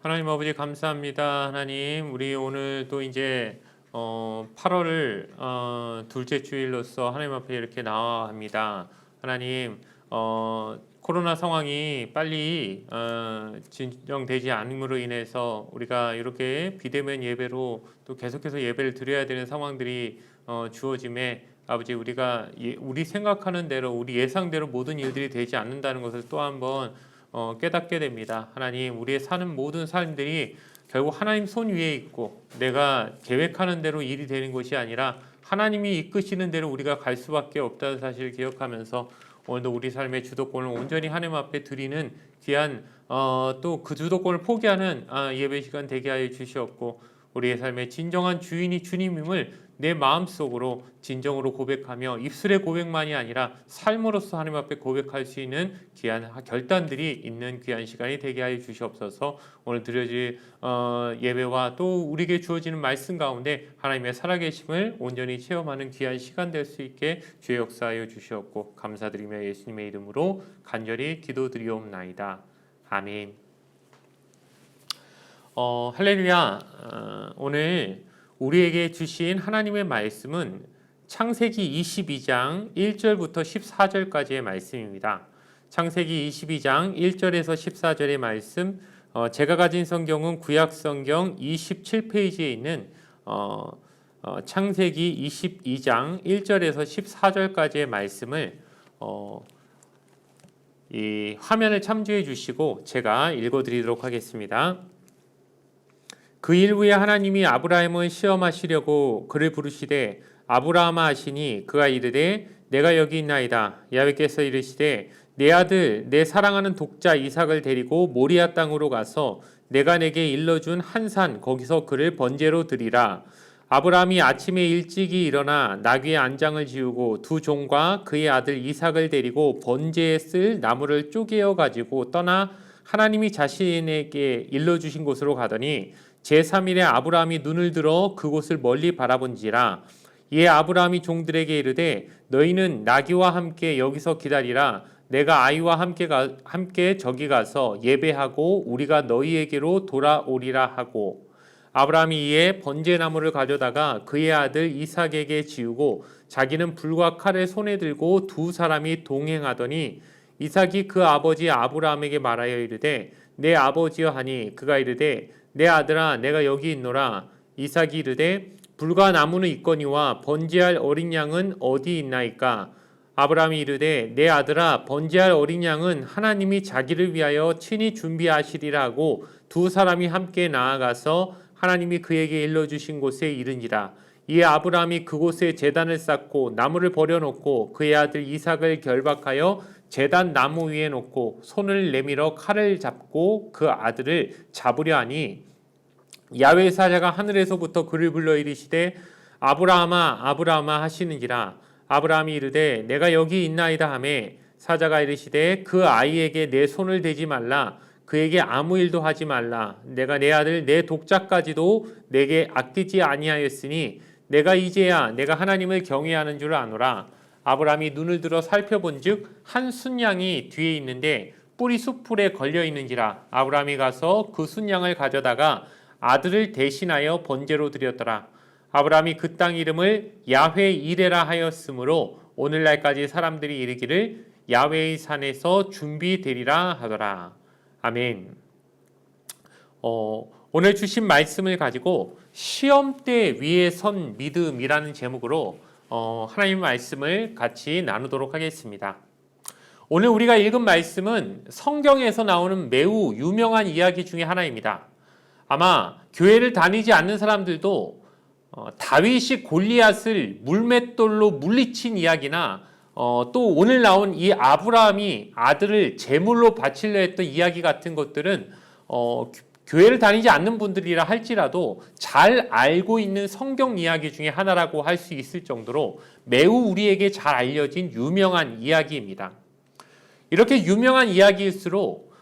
하나님 아버지 감사합니다. 하나님 우리 오늘 또 이제 8월을 둘째 주일로서 하나님 앞에 이렇게 나와 합니다. 하나님 코로나 상황이 빨리 진정되지 않음으로 인해서 우리가 이렇게 비대면 예배로 또 계속해서 예배를 드려야 되는 상황들이 주어짐에 아버지 우리가 우리 생각하는 대로 우리 예상대로 모든 일들이 되지 않는다는 것을 또 한번 깨닫게 됩니다. 하나님 우리의 사는 모든 삶들이 결국 하나님 손 위에 있고 내가 계획하는 대로 일이 되는 것이 아니라 하나님이 이끄시는 대로 우리가 갈 수밖에 없다는 사실을 기억하면서 오늘도 우리 삶의 주도권을 온전히 하나님 앞에 드리는 귀한 또 그 주도권을 포기하는 예배 시간 되게 하여 주시옵고 우리의 삶의 진정한 주인이 주님임을 내 마음속으로 진정으로 고백하며 입술의 고백만이 아니라 삶으로서 하나님 앞에 고백할 수 있는 귀한 결단들이 있는 귀한 시간이 되게 하여 주시옵소서. 오늘 드려질 예배와 또 우리에게 주어지는 말씀 가운데 하나님의 살아계심을 온전히 체험하는 귀한 시간 될 수 있게 주의 역사하여 주시옵고 감사드리며 예수님의 이름으로 간절히 기도드리옵나이다. 아멘. 할렐루야. 오늘 우리에게 주신 하나님의 말씀은 창세기 22장 1절부터 14절까지의 말씀입니다. 창세기 22장 1절에서 14절의 말씀, 제가 가진 성경은 구약성경 27페이지에 있는 창세기 22장 1절에서 14절까지의 말씀을 이 화면을 참조해 주시고 제가 읽어드리도록 하겠습니다. 그 일 후에 하나님이 아브라함을 시험하시려고 그를 부르시되 아브라함아 하시니 그가 이르되 내가 여기 있나이다. 야훼께서 이르시되 내 아들 내 사랑하는 독자 이삭을 데리고 모리아 땅으로 가서 내가 내게 일러준 한 산 거기서 그를 번제로 드리라. 아브라함이 아침에 일찍이 일어나 나귀의 안장을 지우고 두 종과 그의 아들 이삭을 데리고 번제에 쓸 나무를 쪼개어 가지고 떠나 하나님이 자신에게 일러주신 곳으로 가더니 제3일에 아브라함이 눈을 들어 그곳을 멀리 바라본지라. 이에 아브라함이 종들에게 이르되 너희는 나귀와 함께 여기서 기다리라. 내가 아이와 함께 저기 가서 예배하고 우리가 너희에게로 돌아오리라 하고 아브라함이 이에 번제나무를 가져다가 그의 아들 이삭에게 지우고 자기는 불과 칼을 손에 들고 두 사람이 동행하더니 이삭이 그 아버지 아브라함에게 말하여 이르되 내 아버지여 하니 그가 이르되 내 아들아 내가 여기 있노라. 이삭이 이르되 불과 나무는 있거니와 번제할 어린 양은 어디 있나이까. 아브라함이 이르되 내 아들아 번제할 어린 양은 하나님이 자기를 위하여 친히 준비하시리라 하고 두 사람이 함께 나아가서 하나님이 그에게 일러주신 곳에 이르니라. 이에 아브라함이 그곳에 제단을 쌓고 나무를 버려놓고 그의 아들 이삭을 결박하여 제단 나무 위에 놓고 손을 내밀어 칼을 잡고 그 아들을 잡으려 하니 야훼 사자가 하늘에서부터 그를 불러 이르시되 아브라함아 아브라함아 하시는지라. 아브라함이 이르되 내가 여기 있나이다 하매 사자가 이르시되 그 아이에게 내 손을 대지 말라. 그에게 아무 일도 하지 말라. 내가 내 아들 내 독자까지도 내게 아끼지 아니하였으니 내가 이제야 내가 하나님을 경외하는 줄 아노라. 아브라함이 눈을 들어 살펴본즉 한 순양이 뒤에 있는데 뿔이 숯불에 걸려 있는지라. 아브라함이 가서 그 순양을 가져다가 아들을 대신하여 번제로 드렸더라. 아브라함이 그 땅 이름을 야훼 이레라 하였으므로 오늘날까지 사람들이 이르기를 야훼의 산에서 준비되리라 하더라. 아멘. 오늘 주신 말씀을 가지고 시험대 위에 선 믿음이라는 제목으로 하나님의 말씀을 같이 나누도록 하겠습니다. 오늘 우리가 읽은 말씀은 성경에서 나오는 매우 유명한 이야기 중에 하나입니다. 아마 교회를 다니지 않는 사람들도 다윗이 골리앗을 물맷돌로 물리친 이야기나 또 오늘 나온 이 아브라함이 아들을 제물로 바치려 했던 이야기 같은 것들은 교회를 다니지 않는 분들이라 할지라도 잘 알고 있는 성경 이야기 중에 하나라고 할 수 있을 정도로 매우 우리에게 잘 알려진 유명한 이야기입니다. 이렇게 유명한 이야기일수록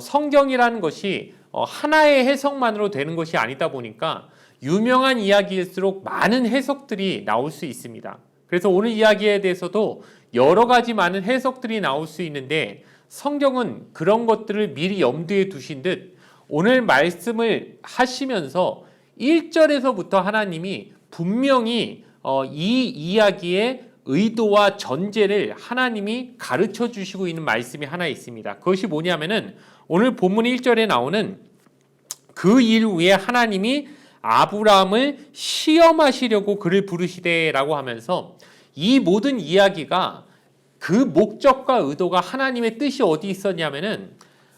성경이라는 것이 하나의 해석만으로 되는 것이 아니다 보니까 유명한 이야기일수록 많은 해석들이 나올 수 있습니다. 그래서 오늘 이야기에 대해서도 여러 가지 많은 해석들이 나올 수 있는데 성경은 그런 것들을 미리 염두에 두신 듯 오늘 말씀을 하시면서 1절에서부터 하나님이 분명히 이 이야기의 의도와 전제를 하나님이 가르쳐 주시고 있는 말씀이 하나 있습니다. 그것이 뭐냐면은 오늘 본문 1절에 나오는 그 일 후에 하나님이 아브라함을 시험하시려고 그를 부르시되라고 하면서 이 모든 이야기가 그 목적과 의도가 하나님의 뜻이 어디 있었냐면은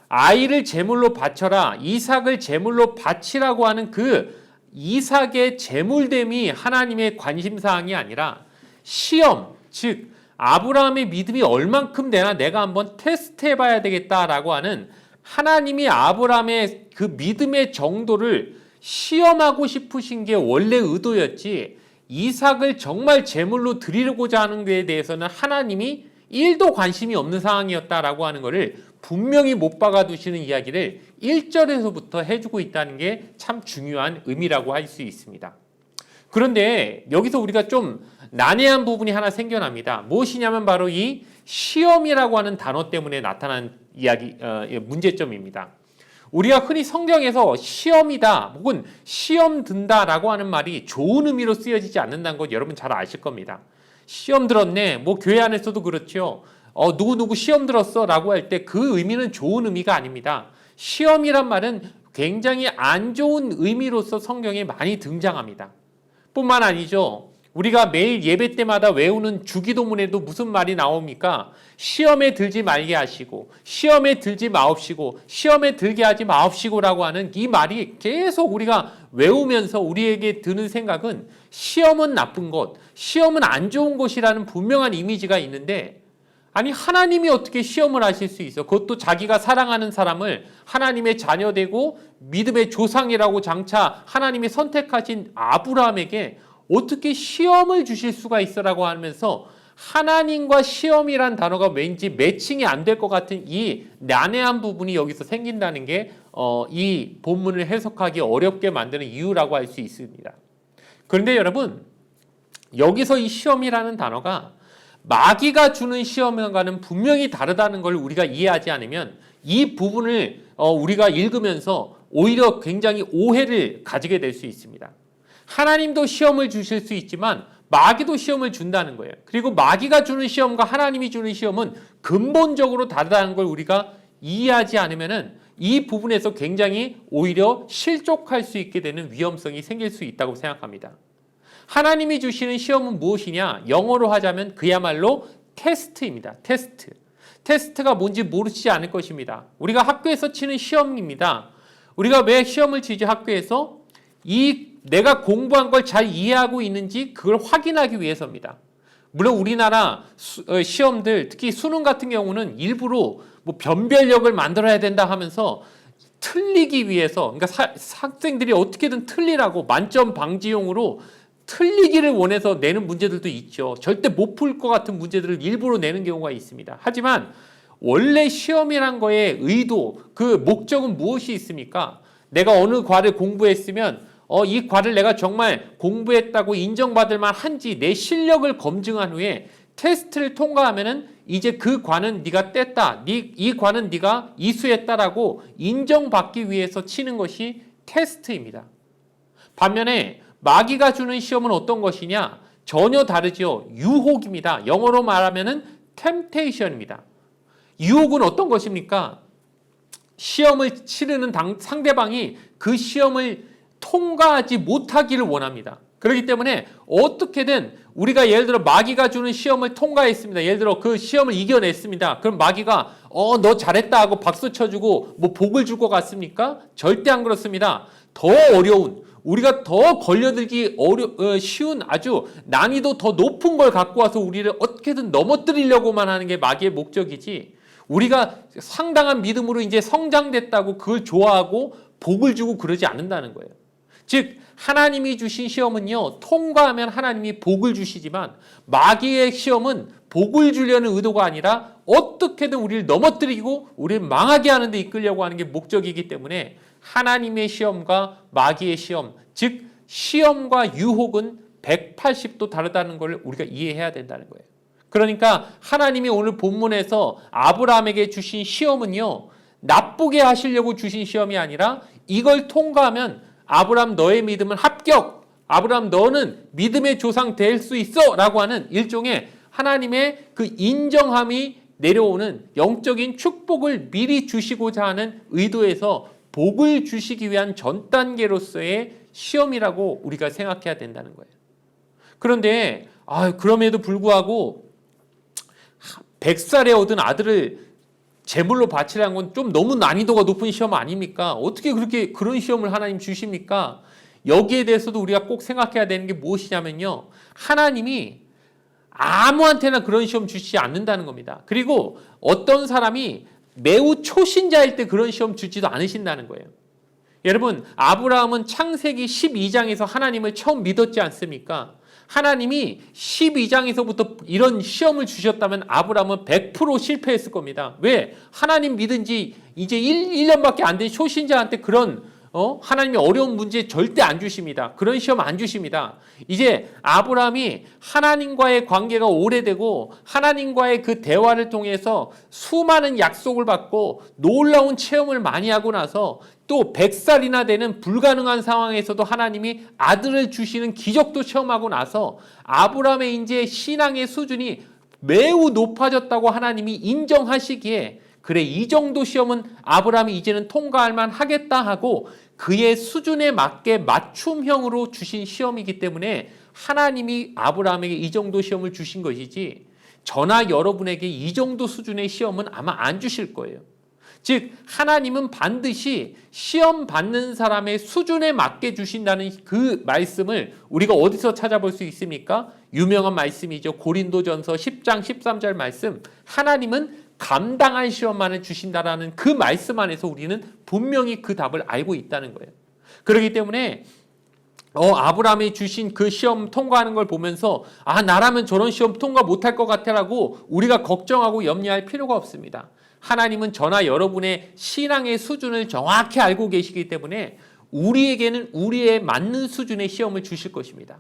아이를 제물로 바쳐라, 이삭을 제물로 바치라고 하는 그 이삭의 제물됨이 하나님의 관심사항이 아니라 시험, 즉 아브라함의 믿음이 얼만큼 되나 내가 한번 테스트해 봐야 되겠다라고 하는 하나님이 아브라함의 그 믿음의 정도를 시험하고 싶으신 게 원래 의도였지, 이삭을 정말 제물로 드리고자 하는 것에 대해서는 하나님이 1도 관심이 없는 상황이었다라고 하는 것을 분명히 못 박아두시는 이야기를 1절에서부터 해주고 있다는 게 참 중요한 의미라고 할 수 있습니다. 그런데 여기서 우리가 좀 난해한 부분이 하나 생겨납니다. 무엇이냐면 바로 이 시험이라고 하는 단어 때문에 나타난 문제점입니다. 우리가 흔히 성경에서 시험이다 혹은 시험 든다라고 하는 말이 좋은 의미로 쓰여지지 않는다는 것 여러분 잘 아실 겁니다. 시험 들었네, 뭐 교회 안에서도 그렇죠. 누구 시험 들었어 라고 할 때 그 의미는 좋은 의미가 아닙니다. 시험이란 말은 굉장히 안 좋은 의미로서 성경에 많이 등장합니다. 뿐만 아니죠. 우리가 매일 예배 때마다 외우는 주기도문에도 무슨 말이 나옵니까? 시험에 들지 말게 하시고, 시험에 들지 마옵시고, 시험에 들게 하지 마옵시고라고 하는 이 말이 계속 우리가 외우면서 우리에게 드는 생각은 시험은 나쁜 것, 시험은 안 좋은 것이라는 분명한 이미지가 있는데, 아니 하나님이 어떻게 시험을 하실 수 있어? 그것도 자기가 사랑하는 사람을 하나님의 자녀되고 믿음의 조상이라고 장차 하나님이 선택하신 아브라함에게 어떻게 시험을 주실 수가 있어라고 하면서 하나님과 시험이란 단어가 왠지 매칭이 안 될 것 같은 이 난해한 부분이 여기서 생긴다는 게 이 본문을 해석하기 어렵게 만드는 이유라고 할 수 있습니다. 그런데 여러분, 여기서 이 시험이라는 단어가 마귀가 주는 시험과는 분명히 다르다는 걸 우리가 이해하지 않으면 이 부분을 우리가 읽으면서 오히려 굉장히 오해를 가지게 될 수 있습니다. 하나님도 시험을 주실 수 있지만 마귀도 시험을 준다는 거예요. 그리고 마귀가 주는 시험과 하나님이 주는 시험은 근본적으로 다르다는 걸 우리가 이해하지 않으면 이 부분에서 굉장히 오히려 실족할 수 있게 되는 위험성이 생길 수 있다고 생각합니다. 하나님이 주시는 시험은 무엇이냐? 영어로 하자면 그야말로 테스트입니다. 테스트. 테스트가 뭔지 모르시지 않을 것입니다. 우리가 학교에서 치는 시험입니다. 우리가 왜 시험을 치지 학교에서? 내가 공부한 걸 잘 이해하고 있는지 그걸 확인하기 위해서입니다. 물론 우리나라 시험들, 특히 수능 같은 경우는 일부러 뭐 변별력을 만들어야 된다 하면서 틀리기 위해서, 그러니까 학생들이 어떻게든 틀리라고 만점 방지용으로 틀리기를 원해서 내는 문제들도 있죠. 절대 못 풀 것 같은 문제들을 일부러 내는 경우가 있습니다. 하지만 원래 시험이란 거의 의도, 그 목적은 무엇이 있습니까? 내가 어느 과를 공부했으면 이 과를 내가 정말 공부했다고 인정받을 만한지 내 실력을 검증한 후에 테스트를 통과하면은 이제 그 과는 네가 뗐다, 이 과는 네가 이수했다라고 인정받기 위해서 치는 것이 테스트입니다. 반면에 마귀가 주는 시험은 어떤 것이냐? 전혀 다르죠. 유혹입니다. 영어로 말하면은 temptation입니다. 유혹은 어떤 것입니까? 시험을 치르는 상대방이 그 시험을 통과하지 못하기를 원합니다. 그렇기 때문에 어떻게든 우리가 예를 들어 마귀가 주는 시험을 통과했습니다. 예를 들어 그 시험을 이겨냈습니다. 그럼 마귀가 너 잘했다 하고 박수 쳐주고 뭐 복을 줄 것 같습니까? 절대 안 그렇습니다. 더 어려운, 우리가 더 걸려들기 쉬운 아주 난이도 더 높은 걸 갖고 와서 우리를 어떻게든 넘어뜨리려고만 하는 게 마귀의 목적이지, 우리가 상당한 믿음으로 이제 성장됐다고 그걸 좋아하고 복을 주고 그러지 않는다는 거예요. 즉 하나님이 주신 시험은요, 통과하면 하나님이 복을 주시지만 마귀의 시험은 복을 주려는 의도가 아니라 어떻게든 우리를 넘어뜨리고 우리를 망하게 하는 데 이끌려고 하는 게 목적이기 때문에 하나님의 시험과 마귀의 시험, 즉 시험과 유혹은 180도 다르다는 걸 우리가 이해해야 된다는 거예요. 그러니까 하나님이 오늘 본문에서 아브라함에게 주신 시험은요, 나쁘게 하시려고 주신 시험이 아니라 이걸 통과하면 아브라함 너의 믿음은 합격, 아브라함 너는 믿음의 조상 될 수 있어 라고 하는 일종의 하나님의 그 인정함이 내려오는 영적인 축복을 미리 주시고자 하는 의도에서 복을 주시기 위한 전 단계로서의 시험이라고 우리가 생각해야 된다는 거예요. 그런데 그럼에도 불구하고 100살에 얻은 아들을 제물로 바치라는 건 좀 너무 난이도가 높은 시험 아닙니까? 어떻게 그런 시험을 하나님 주십니까? 여기에 대해서도 우리가 꼭 생각해야 되는 게 무엇이냐면요. 하나님이 아무한테나 그런 시험 주시지 않는다는 겁니다. 그리고 어떤 사람이 매우 초신자일 때 그런 시험 주지도 않으신다는 거예요. 여러분, 아브라함은 창세기 12장에서 하나님을 처음 믿었지 않습니까? 하나님이 12장에서부터 이런 시험을 주셨다면 아브라함은 100% 실패했을 겁니다. 왜? 하나님 믿은 지 이제 1년밖에 안 된 초신자한테 그런 하나님이 어려운 문제 절대 안 주십니다. 그런 시험 안 주십니다. 이제 아브라함이 하나님과의 관계가 오래되고 하나님과의 그 대화를 통해서 수많은 약속을 받고 놀라운 체험을 많이 하고 나서 또 100살이나 되는 불가능한 상황에서도 하나님이 아들을 주시는 기적도 체험하고 나서 아브라함의 이제 신앙의 수준이 매우 높아졌다고 하나님이 인정하시기에 그래, 이 정도 시험은 아브라함이 이제는 통과할 만하겠다 하고 그의 수준에 맞게 맞춤형으로 주신 시험이기 때문에 하나님이 아브라함에게 이 정도 시험을 주신 것이지 저나 여러분에게 이 정도 수준의 시험은 아마 안 주실 거예요. 즉 하나님은 반드시 시험 받는 사람의 수준에 맞게 주신다는 그 말씀을 우리가 어디서 찾아볼 수 있습니까? 유명한 말씀이죠. 고린도전서 10장 13절 말씀. 하나님은 감당할 시험만을 주신다라는 그 말씀 안에서 우리는 분명히 그 답을 알고 있다는 거예요. 그렇기 때문에 아브라함이 주신 그 시험 통과하는 걸 보면서 나라면 저런 시험 통과 못할 것 같아라고 우리가 걱정하고 염려할 필요가 없습니다. 하나님은 저나 여러분의 신앙의 수준을 정확히 알고 계시기 때문에 우리에게는 우리에 맞는 수준의 시험을 주실 것입니다.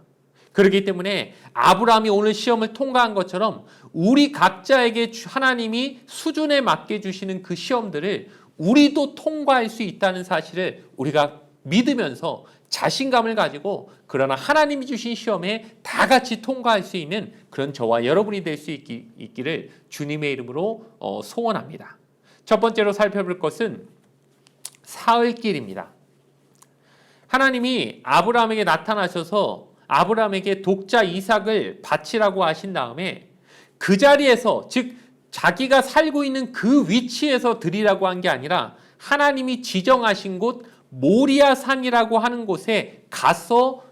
그렇기 때문에 아브라함이 오늘 시험을 통과한 것처럼 우리 각자에게 하나님이 수준에 맞게 주시는 그 시험들을 우리도 통과할 수 있다는 사실을 우리가 믿으면서 자신감을 가지고 그러나 하나님이 주신 시험에 다 같이 통과할 수 있는 그런 저와 여러분이 될 수 있기를 주님의 이름으로 소원합니다. 첫 번째로 살펴볼 것은 사흘길입니다. 하나님이 아브라함에게 나타나셔서 아브라함에게 독자 이삭을 바치라고 하신 다음에 그 자리에서 즉 자기가 살고 있는 그 위치에서 드리라고 한 게 아니라 하나님이 지정하신 곳 모리아 산이라고 하는 곳에 가서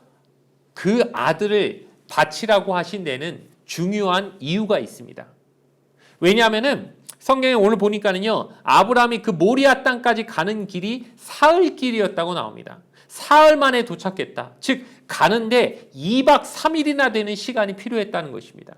그 아들을 바치라고 하신 데는 중요한 이유가 있습니다. 왜냐하면은 성경에 오늘 보니까는요 아브라함이 그 모리아 땅까지 가는 길이 사흘 길이었다고 나옵니다. 사흘 만에 도착했다. 즉 가는데 2박 3일이나 되는 시간이 필요했다는 것입니다.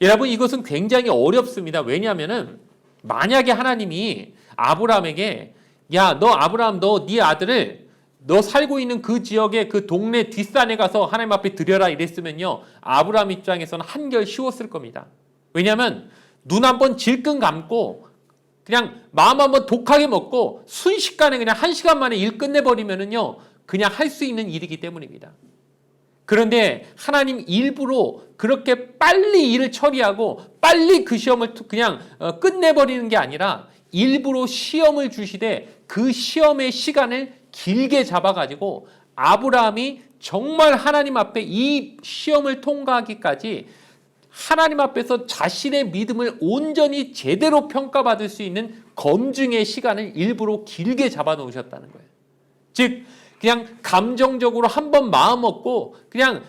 여러분 이것은 굉장히 어렵습니다. 왜냐하면은 만약에 하나님이 아브라함에게 야, 너 아브라함 너 네 아들을 너 살고 있는 그 지역의 그 동네 뒷산에 가서 하나님 앞에 드려라 이랬으면요 아브라함 입장에서는 한결 쉬웠을 겁니다. 왜냐하면 눈 한번 질끈 감고 그냥 마음 한번 독하게 먹고 순식간에 그냥 1시간 만에 일 끝내버리면은요 그냥 할 수 있는 일이기 때문입니다. 그런데 하나님 일부러 그렇게 빨리 일을 처리하고 빨리 그 시험을 그냥 끝내버리는 게 아니라 일부러 시험을 주시되 그 시험의 시간을 길게 잡아가지고 아브라함이 정말 하나님 앞에 이 시험을 통과하기까지 하나님 앞에서 자신의 믿음을 온전히 제대로 평가받을 수 있는 검증의 시간을 일부러 길게 잡아놓으셨다는 거예요. 즉 그냥 감정적으로 한번 마음 먹고 그냥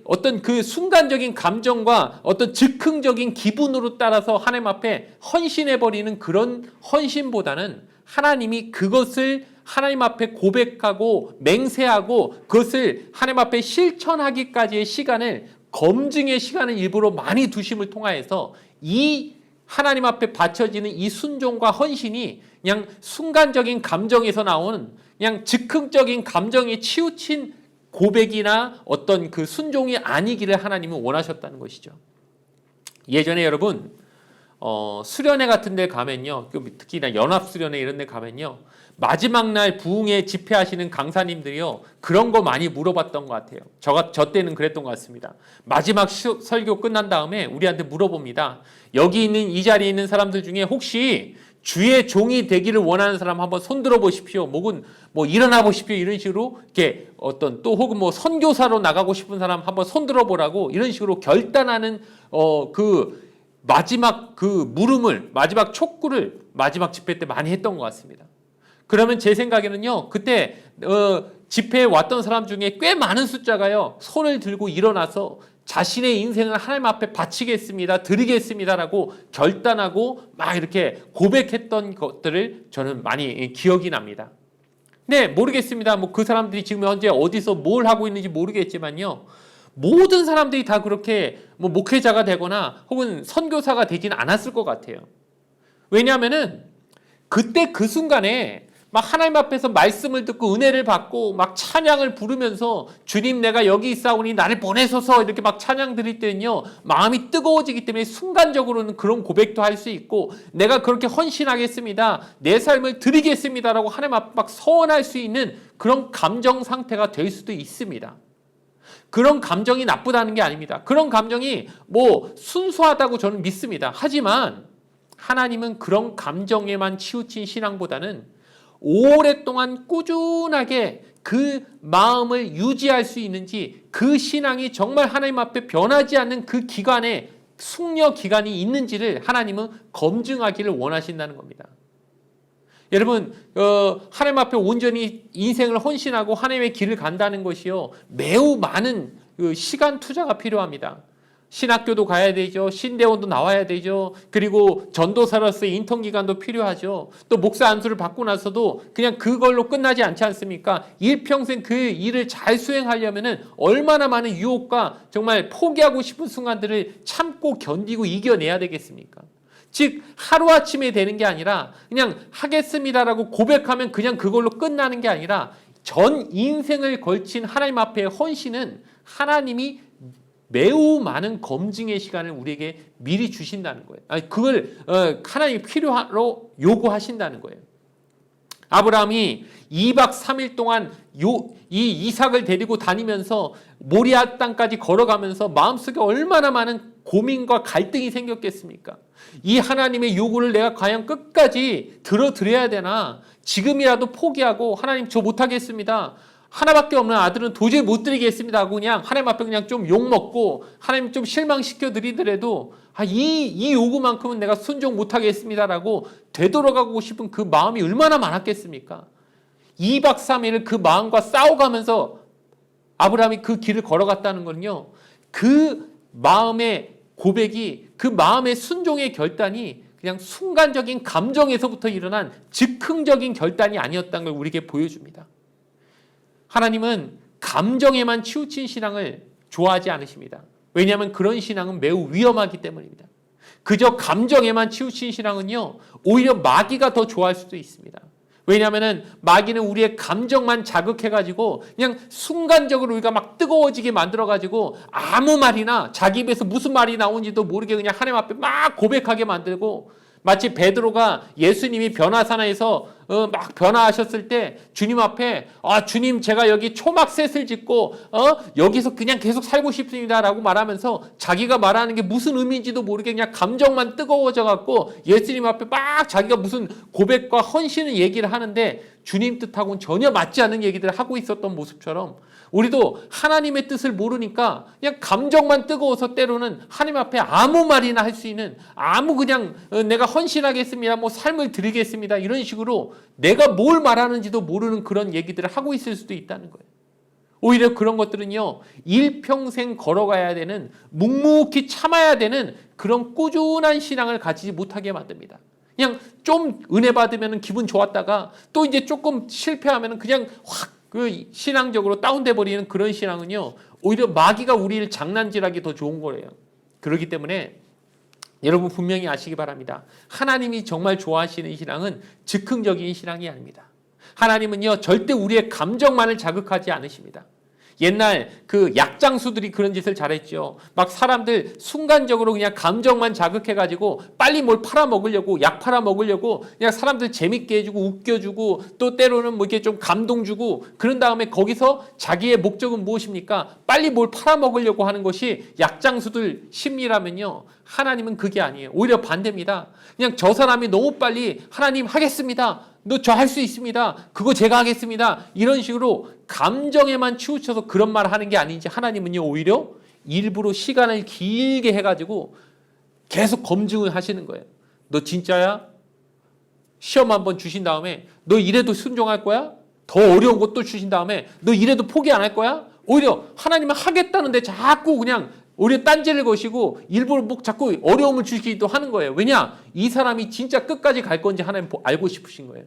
어떤 그 순간적인 감정과 어떤 즉흥적인 기분으로 따라서 하나님 앞에 헌신해버리는 그런 헌신보다는 하나님이 그것을 하나님 앞에 고백하고 맹세하고 그것을 하나님 앞에 실천하기까지의 시간을 검증의 시간을 일부러 많이 두심을 통하여서 이 하나님 앞에 바쳐지는 이 순종과 헌신이 그냥 순간적인 감정에서 나오는 그냥 즉흥적인 감정에 치우친 고백이나 어떤 그 순종이 아니기를 하나님은 원하셨다는 것이죠. 예전에 여러분 수련회 같은 데 가면요, 특히나 연합수련회 이런 데 가면요, 마지막 날 부흥회 집회하시는 강사님들이요, 그런 거 많이 물어봤던 것 같아요. 저 때는 그랬던 것 같습니다. 마지막 설교 끝난 다음에 우리한테 물어봅니다. 여기 있는 이 자리에 있는 사람들 중에 혹시 주의 종이 되기를 원하는 사람 한번 손 들어 보십시오. 혹은 뭐 일어나 보십시오. 이런 식으로 이렇게 혹은 뭐 선교사로 나가고 싶은 사람 한번 손 들어 보라고 이런 식으로 결단하는 그 마지막 그 물음을, 마지막 촉구를 마지막 집회 때 많이 했던 것 같습니다. 그러면 제 생각에는요, 그때 집회에 왔던 사람 중에 꽤 많은 숫자가요, 손을 들고 일어나서 자신의 인생을 하나님 앞에 바치겠습니다, 드리겠습니다라고 결단하고 막 이렇게 고백했던 것들을 저는 많이 기억이 납니다. 네, 모르겠습니다. 뭐 그 사람들이 지금 현재 어디서 뭘 하고 있는지 모르겠지만요, 모든 사람들이 다 그렇게 뭐 목회자가 되거나 혹은 선교사가 되진 않았을 것 같아요. 왜냐하면은 그때 그 순간에 막 하나님 앞에서 말씀을 듣고 은혜를 받고 막 찬양을 부르면서 주님 내가 여기 있사오니 나를 보내소서 이렇게 막 찬양 드릴 때는요, 마음이 뜨거워지기 때문에 순간적으로는 그런 고백도 할 수 있고, 내가 그렇게 헌신하겠습니다, 내 삶을 드리겠습니다라고 하나님 앞에 막 서원할 수 있는 그런 감정 상태가 될 수도 있습니다. 그런 감정이 나쁘다는 게 아닙니다. 그런 감정이 뭐 순수하다고 저는 믿습니다. 하지만 하나님은 그런 감정에만 치우친 신앙보다는 오랫동안 꾸준하게 그 마음을 유지할 수 있는지, 그 신앙이 정말 하나님 앞에 변하지 않는 그 기간에 숙려 기간이 있는지를 하나님은 검증하기를 원하신다는 겁니다. 여러분, 하나님 앞에 온전히 인생을 헌신하고 하나님의 길을 간다는 것이요, 매우 많은 시간 투자가 필요합니다. 신학교도 가야 되죠. 신대원도 나와야 되죠. 그리고 전도사로서의 인턴 기간도 필요하죠. 또 목사 안수를 받고 나서도 그냥 그걸로 끝나지 않지 않습니까? 일평생 그 일을 잘 수행하려면은 얼마나 많은 유혹과 정말 포기하고 싶은 순간들을 참고 견디고 이겨내야 되겠습니까? 즉 하루아침에 되는 게 아니라 그냥 하겠습니다라고 고백하면 그냥 그걸로 끝나는 게 아니라 전 인생을 걸친 하나님 앞에 헌신은 하나님이 매우 많은 검증의 시간을 우리에게 미리 주신다는 거예요. 그걸 하나님이 필요로 요구하신다는 거예요. 아브라함이 2박 3일 동안 이 이삭을 데리고 다니면서 모리아 땅까지 걸어가면서 마음속에 얼마나 많은 고민과 갈등이 생겼겠습니까? 이 하나님의 요구를 내가 과연 끝까지 들어드려야 되나? 지금이라도 포기하고 하나님 저 못하겠습니다, 하나밖에 없는 아들은 도저히 못 드리겠습니다 하고 그냥 하나님 앞에 그냥 좀 욕먹고 하나님 좀 실망시켜 드리더라도 이 요구만큼은 내가 순종 못하겠습니다라고 되돌아가고 싶은 그 마음이 얼마나 많았겠습니까? 2박 3일을 그 마음과 싸워가면서 아브라함이 그 길을 걸어갔다는 건요, 그 마음의 고백이, 그 마음의 순종의 결단이 그냥 순간적인 감정에서부터 일어난 즉흥적인 결단이 아니었다는 걸 우리에게 보여줍니다. 하나님은 감정에만 치우친 신앙을 좋아하지 않으십니다. 왜냐하면 그런 신앙은 매우 위험하기 때문입니다. 그저 감정에만 치우친 신앙은요, 오히려 마귀가 더 좋아할 수도 있습니다. 왜냐하면 마귀는 우리의 감정만 자극해가지고 그냥 순간적으로 우리가 막 뜨거워지게 만들어가지고 아무 말이나 자기 입에서 무슨 말이 나오는지도 모르게 그냥 하나님 앞에 막 고백하게 만들고, 마치 베드로가 예수님이 변화산에서 막 변화하셨을 때 주님 앞에 주님 제가 여기 초막셋을 짓고 여기서 그냥 계속 살고 싶습니다라고 말하면서 자기가 말하는 게 무슨 의미인지도 모르게 그냥 감정만 뜨거워져 갖고 예수님 앞에 막 자기가 무슨 고백과 헌신을 얘기를 하는데 주님 뜻하고는 전혀 맞지 않는 얘기들을 하고 있었던 모습처럼, 우리도 하나님의 뜻을 모르니까 그냥 감정만 뜨거워서 때로는 하나님 앞에 아무 말이나 할 수 있는, 아무 그냥 내가 헌신하겠습니다, 뭐 삶을 드리겠습니다 이런 식으로 내가 뭘 말하는지도 모르는 그런 얘기들을 하고 있을 수도 있다는 거예요. 오히려 그런 것들은요, 일평생 걸어가야 되는, 묵묵히 참아야 되는 그런 꾸준한 신앙을 가지지 못하게 만듭니다. 그냥 좀 은혜 받으면 기분 좋았다가 또 이제 조금 실패하면 그냥 확 그 신앙적으로 다운돼 버리는 그런 신앙은요, 오히려 마귀가 우리를 장난질하기 더 좋은 거예요. 그렇기 때문에 여러분 분명히 아시기 바랍니다. 하나님이 정말 좋아하시는 신앙은 즉흥적인 신앙이 아닙니다. 하나님은요 절대 우리의 감정만을 자극하지 않으십니다. 옛날 그 약장수들이 그런 짓을 잘했죠. 막 사람들 순간적으로 그냥 감정만 자극해가지고 빨리 뭘 팔아먹으려고, 약 팔아먹으려고 그냥 사람들 재밌게 해주고 웃겨주고 또 때로는 뭐 이렇게 좀 감동 주고 그런 다음에 거기서 자기의 목적은 무엇입니까? 빨리 뭘 팔아먹으려고 하는 것이 약장수들 심리라면요. 하나님은 그게 아니에요. 오히려 반대입니다. 그냥 저 사람이 너무 빨리 하나님 하겠습니다. 너 저 할 수 있습니다. 그거 제가 하겠습니다. 이런 식으로 감정에만 치우쳐서 그런 말을 하는 게 아닌지 하나님은요 오히려 일부러 시간을 길게 해가지고 계속 검증을 하시는 거예요. 너 진짜야? 시험 한번 주신 다음에 너 이래도 순종할 거야? 더 어려운 것도 주신 다음에 너 이래도 포기 안 할 거야? 오히려 하나님은 하겠다는데 자꾸 그냥 오히려 딴지를 거시고 일부러 뭐 자꾸 어려움을 주시기도 하는 거예요. 왜냐? 이 사람이 진짜 끝까지 갈 건지 하나님 알고 싶으신 거예요.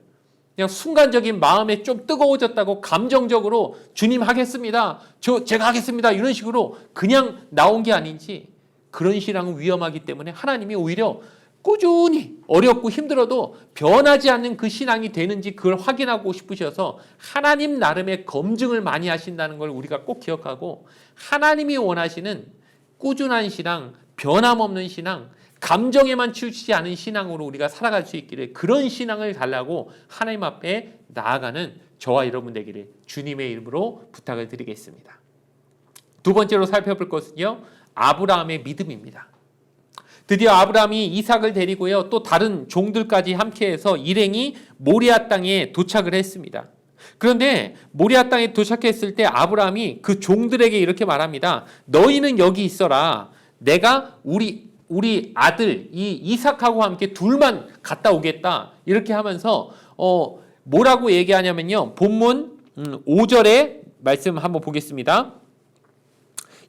그냥 순간적인 마음에 좀 뜨거워졌다고 감정적으로 주님 하겠습니다. 제가 하겠습니다. 이런 식으로 그냥 나온 게 아닌지 그런 신앙은 위험하기 때문에 하나님이 오히려 꾸준히 어렵고 힘들어도 변하지 않는 그 신앙이 되는지 그걸 확인하고 싶으셔서 하나님 나름의 검증을 많이 하신다는 걸 우리가 꼭 기억하고 하나님이 원하시는 꾸준한 신앙, 변함없는 신앙, 감정에만 치우치지 않은 신앙으로 우리가 살아갈 수 있기를 그런 신앙을 달라고 하나님 앞에 나아가는 저와 여러분 되기를 주님의 이름으로 부탁을 드리겠습니다. 두 번째로 살펴볼 것은요. 아브라함의 믿음입니다. 드디어 아브라함이 이삭을 데리고요. 또 다른 종들까지 함께해서 일행이 모리아 땅에 도착을 했습니다. 그런데 모리아 땅에 도착했을 때 아브라함이 그 종들에게 이렇게 말합니다. 너희는 여기 있어라. 내가 우리 아들 이 이삭하고 함께 둘만 갔다 오겠다. 이렇게 하면서 뭐라고 얘기하냐면요. 본문 5절의 말씀 한번 보겠습니다.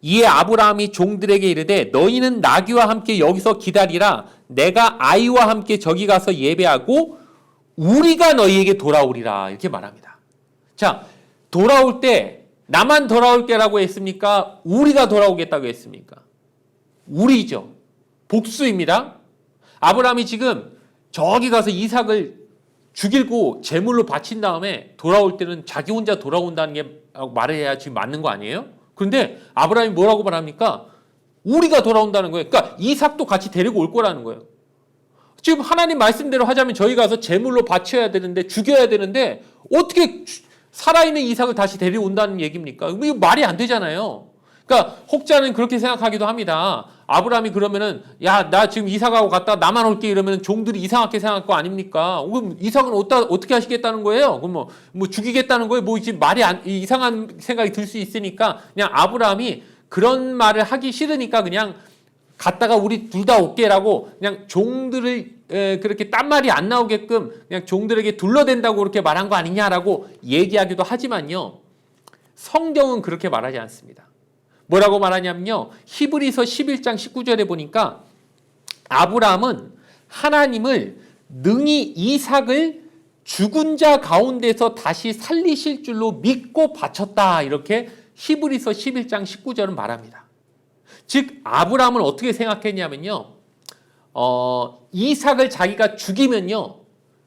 이에 아브라함이 종들에게 이르되 너희는 나귀와 함께 여기서 기다리라. 내가 아이와 함께 저기 가서 예배하고 우리가 너희에게 돌아오리라. 이렇게 말합니다. 자, 돌아올 때 나만 돌아올게라고 했습니까? 우리가 돌아오겠다고 했습니까? 우리죠. 복수입니다. 아브라함이 지금 저기 가서 이삭을 죽이고 제물로 바친 다음에 돌아올 때는 자기 혼자 돌아온다는 게 말을 해야 지금 맞는 거 아니에요? 그런데 아브라함이 뭐라고 말합니까? 우리가 돌아온다는 거예요. 그러니까 이삭도 같이 데리고 올 거라는 거예요. 지금 하나님 말씀대로 하자면 저희 가서 제물로 바쳐야 되는데 죽여야 되는데 어떻게 살아있는 이삭을 다시 데려온다는 얘기입니까? 이거 말이 안 되잖아요. 그러니까 혹자는 그렇게 생각하기도 합니다. 아브라함이 그러면은 야, 나 지금 이삭하고 갔다 나만 올게 이러면 종들이 이상하게 생각할 거 아닙니까? 그럼 이삭은 어떻게 하시겠다는 거예요? 그럼 뭐 죽이겠다는 거예요? 뭐 지금 이상한 생각이 들 수 있으니까 그냥 아브라함이 그런 말을 하기 싫으니까 그냥 갔다가 우리 둘 다 올게라고 그냥 종들을 그렇게 딴 말이 안 나오게끔 그냥 종들에게 둘러댄다고 그렇게 말한 거 아니냐라고 얘기하기도 하지만요. 성경은 그렇게 말하지 않습니다. 뭐라고 말하냐면요. 히브리서 11장 19절에 보니까 아브라함은 하나님을 능히 이삭을 죽은 자 가운데서 다시 살리실 줄로 믿고 바쳤다. 이렇게 히브리서 11장 19절은 말합니다. 즉 아브라함은 어떻게 생각했냐면요. 이삭을 자기가 죽이면요.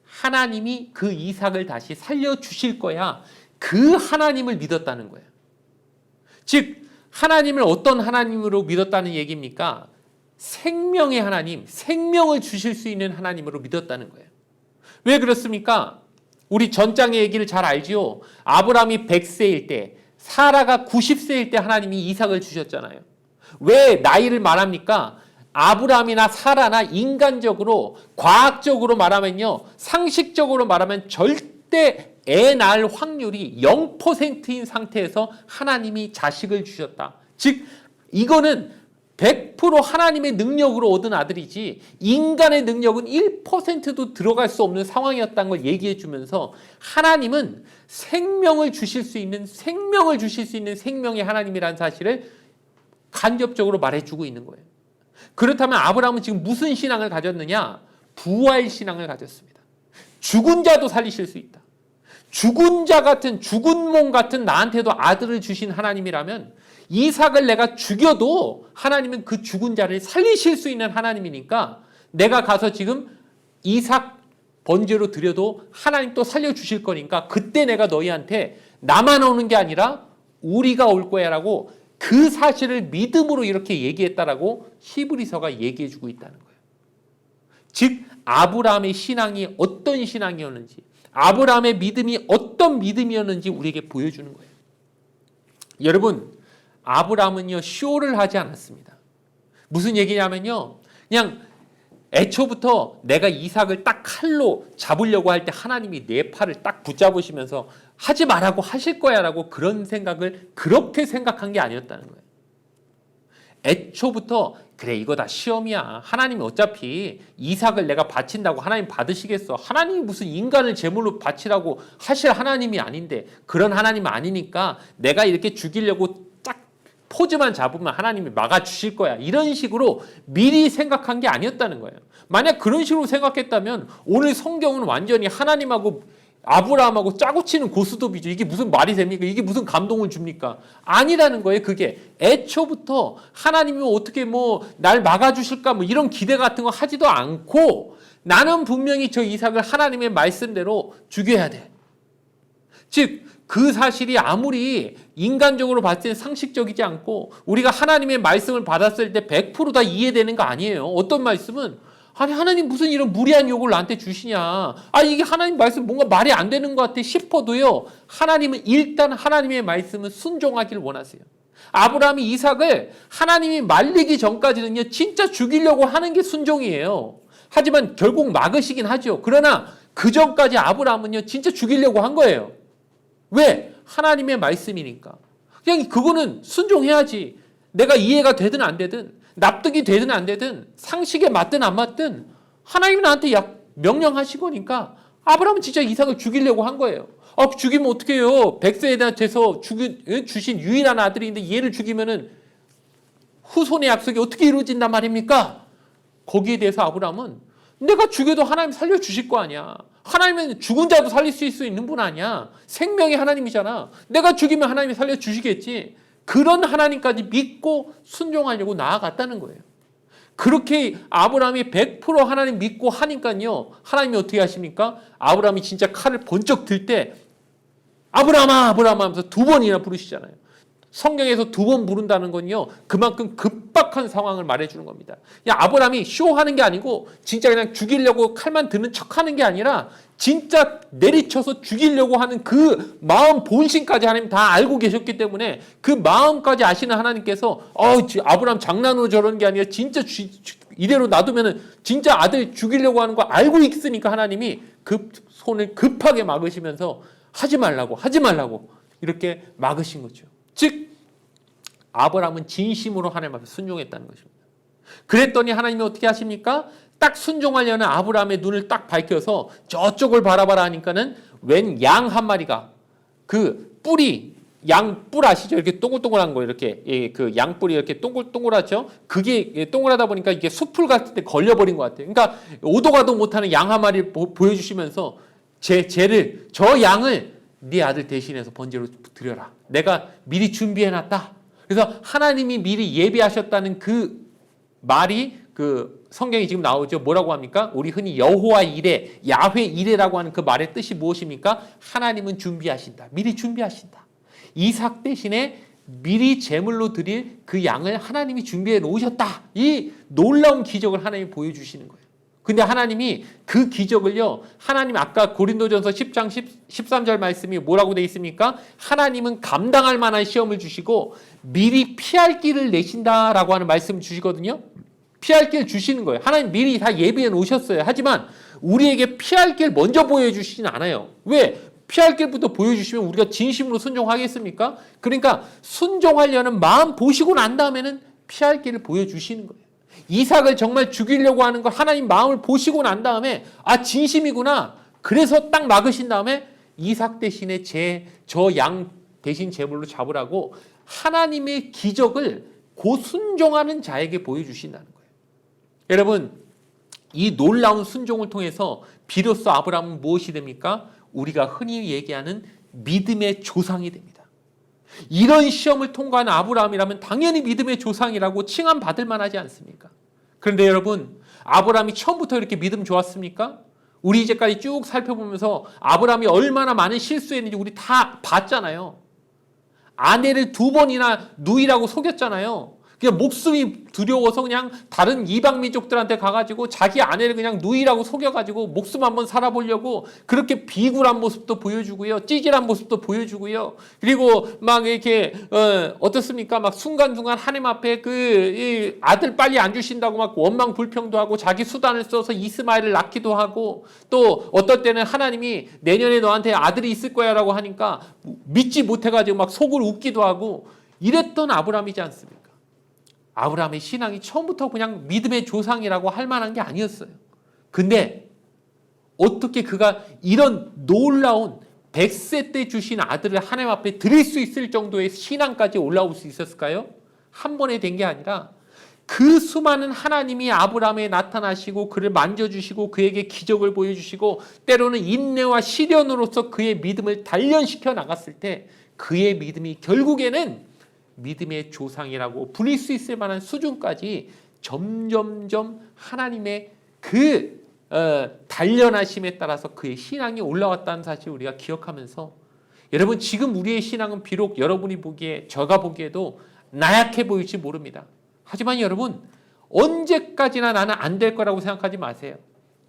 하나님이 그 이삭을 다시 살려주실 거야. 그 하나님을 믿었다는 거예요. 즉 하나님을 어떤 하나님으로 믿었다는 얘기입니까? 생명의 하나님, 생명을 주실 수 있는 하나님으로 믿었다는 거예요. 왜 그렇습니까? 우리 전장의 얘기를 잘 알지요. 아브라함이 100세일 때, 사라가 90세일 때 하나님이 이삭을 주셨잖아요. 왜 나이를 말합니까? 아브라함이나 사라나 인간적으로, 과학적으로 말하면요, 상식적으로 말하면 절대 애 낳을 확률이 0%인 상태에서 하나님이 자식을 주셨다. 즉 이거는 100% 하나님의 능력으로 얻은 아들이지 인간의 능력은 1%도 들어갈 수 없는 상황이었다는 걸 얘기해 주면서 하나님은 생명을 주실 수 있는 생명의 하나님이라는 사실을 간접적으로 말해주고 있는 거예요. 그렇다면 아브라함은 지금 무슨 신앙을 가졌느냐? 부활 신앙을 가졌습니다. 죽은 자도 살리실 수 있다. 죽은 자 같은 죽은 몸 같은 나한테도 아들을 주신 하나님이라면 이삭을 내가 죽여도 하나님은 그 죽은 자를 살리실 수 있는 하나님이니까 내가 가서 지금 이삭 번제로 드려도 하나님 또 살려주실 거니까 그때 내가 너희한테 나만 오는 게 아니라 우리가 올 거야 라고 그 사실을 믿음으로 이렇게 얘기했다라고 히브리서가 얘기해주고 있다는 거예요. 즉 아브라함의 신앙이 어떤 신앙이었는지, 아브라함의 믿음이 어떤 믿음이었는지 우리에게 보여주는 거예요. 여러분, 아브라함은요 쇼를 하지 않았습니다. 무슨 얘기냐면요, 그냥 애초부터 내가 이삭을 딱 칼로 잡으려고 할 때 하나님이 내 팔을 딱 붙잡으시면서 하지 말라고 하실 거야 라고 그런 생각을 그렇게 생각한 게 아니었다는 거예요. 애초부터 그래 이거 다 시험이야. 하나님이 어차피 이삭을 내가 바친다고 하나님 받으시겠어. 하나님이 무슨 인간을 제물로 바치라고 하실 하나님이 아닌데, 그런 하나님 아니니까 내가 이렇게 죽이려고 딱 포즈만 잡으면 하나님이 막아주실 거야. 이런 식으로 미리 생각한 게 아니었다는 거예요. 만약 그런 식으로 생각했다면 오늘 성경은 완전히 하나님하고 아브라함하고 짜고 치는 고스톱이죠. 이게 무슨 말이 됩니까? 이게 무슨 감동을 줍니까? 아니라는 거예요. 그게 애초부터 하나님이 어떻게 날 막아주실까 이런 기대 같은 거 하지도 않고, 나는 분명히 저 이삭을 하나님의 말씀대로 죽여야 돼. 즉 그 사실이 아무리 인간적으로 봤을 때 상식적이지 않고 우리가 하나님의 말씀을 받았을 때 100% 다 이해되는 거 아니에요. 어떤 말씀은 아니 하나님 무슨 이런 무리한 욕을 나한테 주시냐, 이게 하나님 말씀 뭔가 말이 안 되는 것 같아 싶어도요, 하나님은 일단 하나님의 말씀은 순종하기를 원하세요. 아브라함이 이삭을 하나님이 말리기 전까지는요 진짜 죽이려고 하는 게 순종이에요. 하지만 결국 막으시긴 하죠. 그러나 그 전까지 아브라함은요 진짜 죽이려고 한 거예요. 왜? 하나님의 말씀이니까. 그냥 그거는 순종해야지. 내가 이해가 되든 안 되든, 납득이 되든 안 되든, 상식에 맞든 안 맞든 하나님이 나한테 명령하신 거니까 아브라함은 진짜 이삭을 죽이려고 한 거예요. 죽이면 어떻게 해요? 100세에 돼서 주신 유일한 아들인데 얘를 죽이면은 후손의 약속이 어떻게 이루어진단 말입니까? 거기에 대해서 아브라함은 내가 죽여도 하나님 살려주실 거 아니야. 하나님은 죽은 자도 살릴 수 있는 분 아니야. 생명이 하나님이잖아. 내가 죽이면 하나님이 살려주시겠지. 그런 하나님까지 믿고 순종하려고 나아갔다는 거예요. 그렇게 아브라함이 100% 하나님 믿고 하니까요, 하나님이 어떻게 하십니까? 아브라함이 진짜 칼을 번쩍 들 때 아브라함아 아브라함 하면서 2번이나 부르시잖아요. 성경에서 2번 부른다는 건요 그만큼 급박한 상황을 말해주는 겁니다. 아브라함이 쇼하는 게 아니고 진짜 그냥 죽이려고 칼만 드는 척하는 게 아니라 진짜 내리쳐서 죽이려고 하는 그 마음 본심까지 하나님 다 알고 계셨기 때문에 그 마음까지 아시는 하나님께서 아브라함 장난으로 저러는 게 아니라 진짜 이대로 놔두면 진짜 아들 죽이려고 하는 거 알고 있으니까 하나님이 그 손을 급하게 막으시면서 하지 말라고 이렇게 막으신 거죠. 즉 아브라함은 진심으로 하나님 앞에 순종했다는 것입니다. 그랬더니 하나님이 어떻게 하십니까? 딱 순종하려는 아브라함의 눈을 딱 밝혀서 저쪽을 바라봐라 하니까는 웬 양 한 마리가 그 뿔이, 양뿔 아시죠? 이렇게 동글동글한 거, 이렇게 그 양뿔이 이렇게 동글동글하죠? 그게 동글하다 보니까 이게 숯불 같은 데 걸려버린 것 같아요. 그러니까 오도 가도 못하는 양 한 마리를 보여주시면서 저 양을 네 아들 대신해서 번제로 드려라. 내가 미리 준비해놨다. 그래서 하나님이 미리 예비하셨다는 그 말이 그 성경에 지금 나오죠. 뭐라고 합니까? 우리 흔히 여호와 이레, 야훼 이레라고 하는 그 말의 뜻이 무엇입니까? 하나님은 준비하신다. 미리 준비하신다. 이삭 대신에 미리 제물로 드릴 그 양을 하나님이 준비해 놓으셨다. 이 놀라운 기적을 하나님이 보여주시는 거예요. 근데 하나님이 그 기적을요, 하나님 아까 고린도전서 10장 13절 말씀이 뭐라고 돼 있습니까? 하나님은 감당할 만한 시험을 주시고 미리 피할 길을 내신다라고 하는 말씀을 주시거든요. 피할 길 주시는 거예요. 하나님 미리 다 예비해 놓으셨어요. 하지만 우리에게 피할 길 먼저 보여주시진 않아요. 왜? 피할 길부터 보여주시면 우리가 진심으로 순종하겠습니까? 그러니까 순종하려는 마음 보시고 난 다음에는 피할 길을 보여주시는 거예요. 이삭을 정말 죽이려고 하는 걸 하나님 마음을 보시고 난 다음에 진심이구나. 그래서 딱 막으신 다음에 이삭 대신에 저 양 대신 제물로 잡으라고 하나님의 기적을 고순종하는 자에게 보여주신다는 거예요. 여러분, 이 놀라운 순종을 통해서 비로소 아브라함은 무엇이 됩니까? 우리가 흔히 얘기하는 믿음의 조상이 됩니다. 이런 시험을 통과한 아브라함이라면 당연히 믿음의 조상이라고 칭함받을 만하지 않습니까? 그런데 여러분, 아브라함이 처음부터 이렇게 믿음 좋았습니까? 우리 이제까지 쭉 살펴보면서 아브라함이 얼마나 많은 실수했는지 우리 다 봤잖아요. 아내를 2번이나 누이라고 속였잖아요. 그냥 목숨이 두려워서 그냥 다른 이방 민족들한테 가가지고 자기 아내를 그냥 누이라고 속여가지고 목숨 한번 살아보려고 그렇게 비굴한 모습도 보여주고요. 찌질한 모습도 보여주고요. 그리고 막 이렇게 어떻습니까? 막 순간순간 하나님 앞에 이 아들 빨리 안 주신다고 막 원망 불평도 하고 자기 수단을 써서 이스마엘을 낳기도 하고 또 어떨 때는 하나님이 내년에 너한테 아들이 있을 거야라고 하니까 믿지 못해가지고 막 속을 웃기도 하고 이랬던 아브라함이지 않습니까? 아브라함의 신앙이 처음부터 그냥 믿음의 조상이라고 할 만한 게 아니었어요. 근데 어떻게 그가 이런 놀라운 100세 때 주신 아들을 하나님 앞에 드릴 수 있을 정도의 신앙까지 올라올 수 있었을까요? 한 번에 된 게 아니라 그 수많은 하나님이 아브라함에 나타나시고 그를 만져주시고 그에게 기적을 보여주시고 때로는 인내와 시련으로서 그의 믿음을 단련시켜 나갔을 때 그의 믿음이 결국에는 믿음의 조상이라고 불릴 수 있을 만한 수준까지 점점점 하나님의 그 단련하심에 따라서 그의 신앙이 올라왔다는 사실을 우리가 기억하면서 여러분 지금 우리의 신앙은 비록 여러분이 보기에 제가 보기에도 나약해 보일지 모릅니다. 하지만 여러분 언제까지나 나는 안 될 거라고 생각하지 마세요.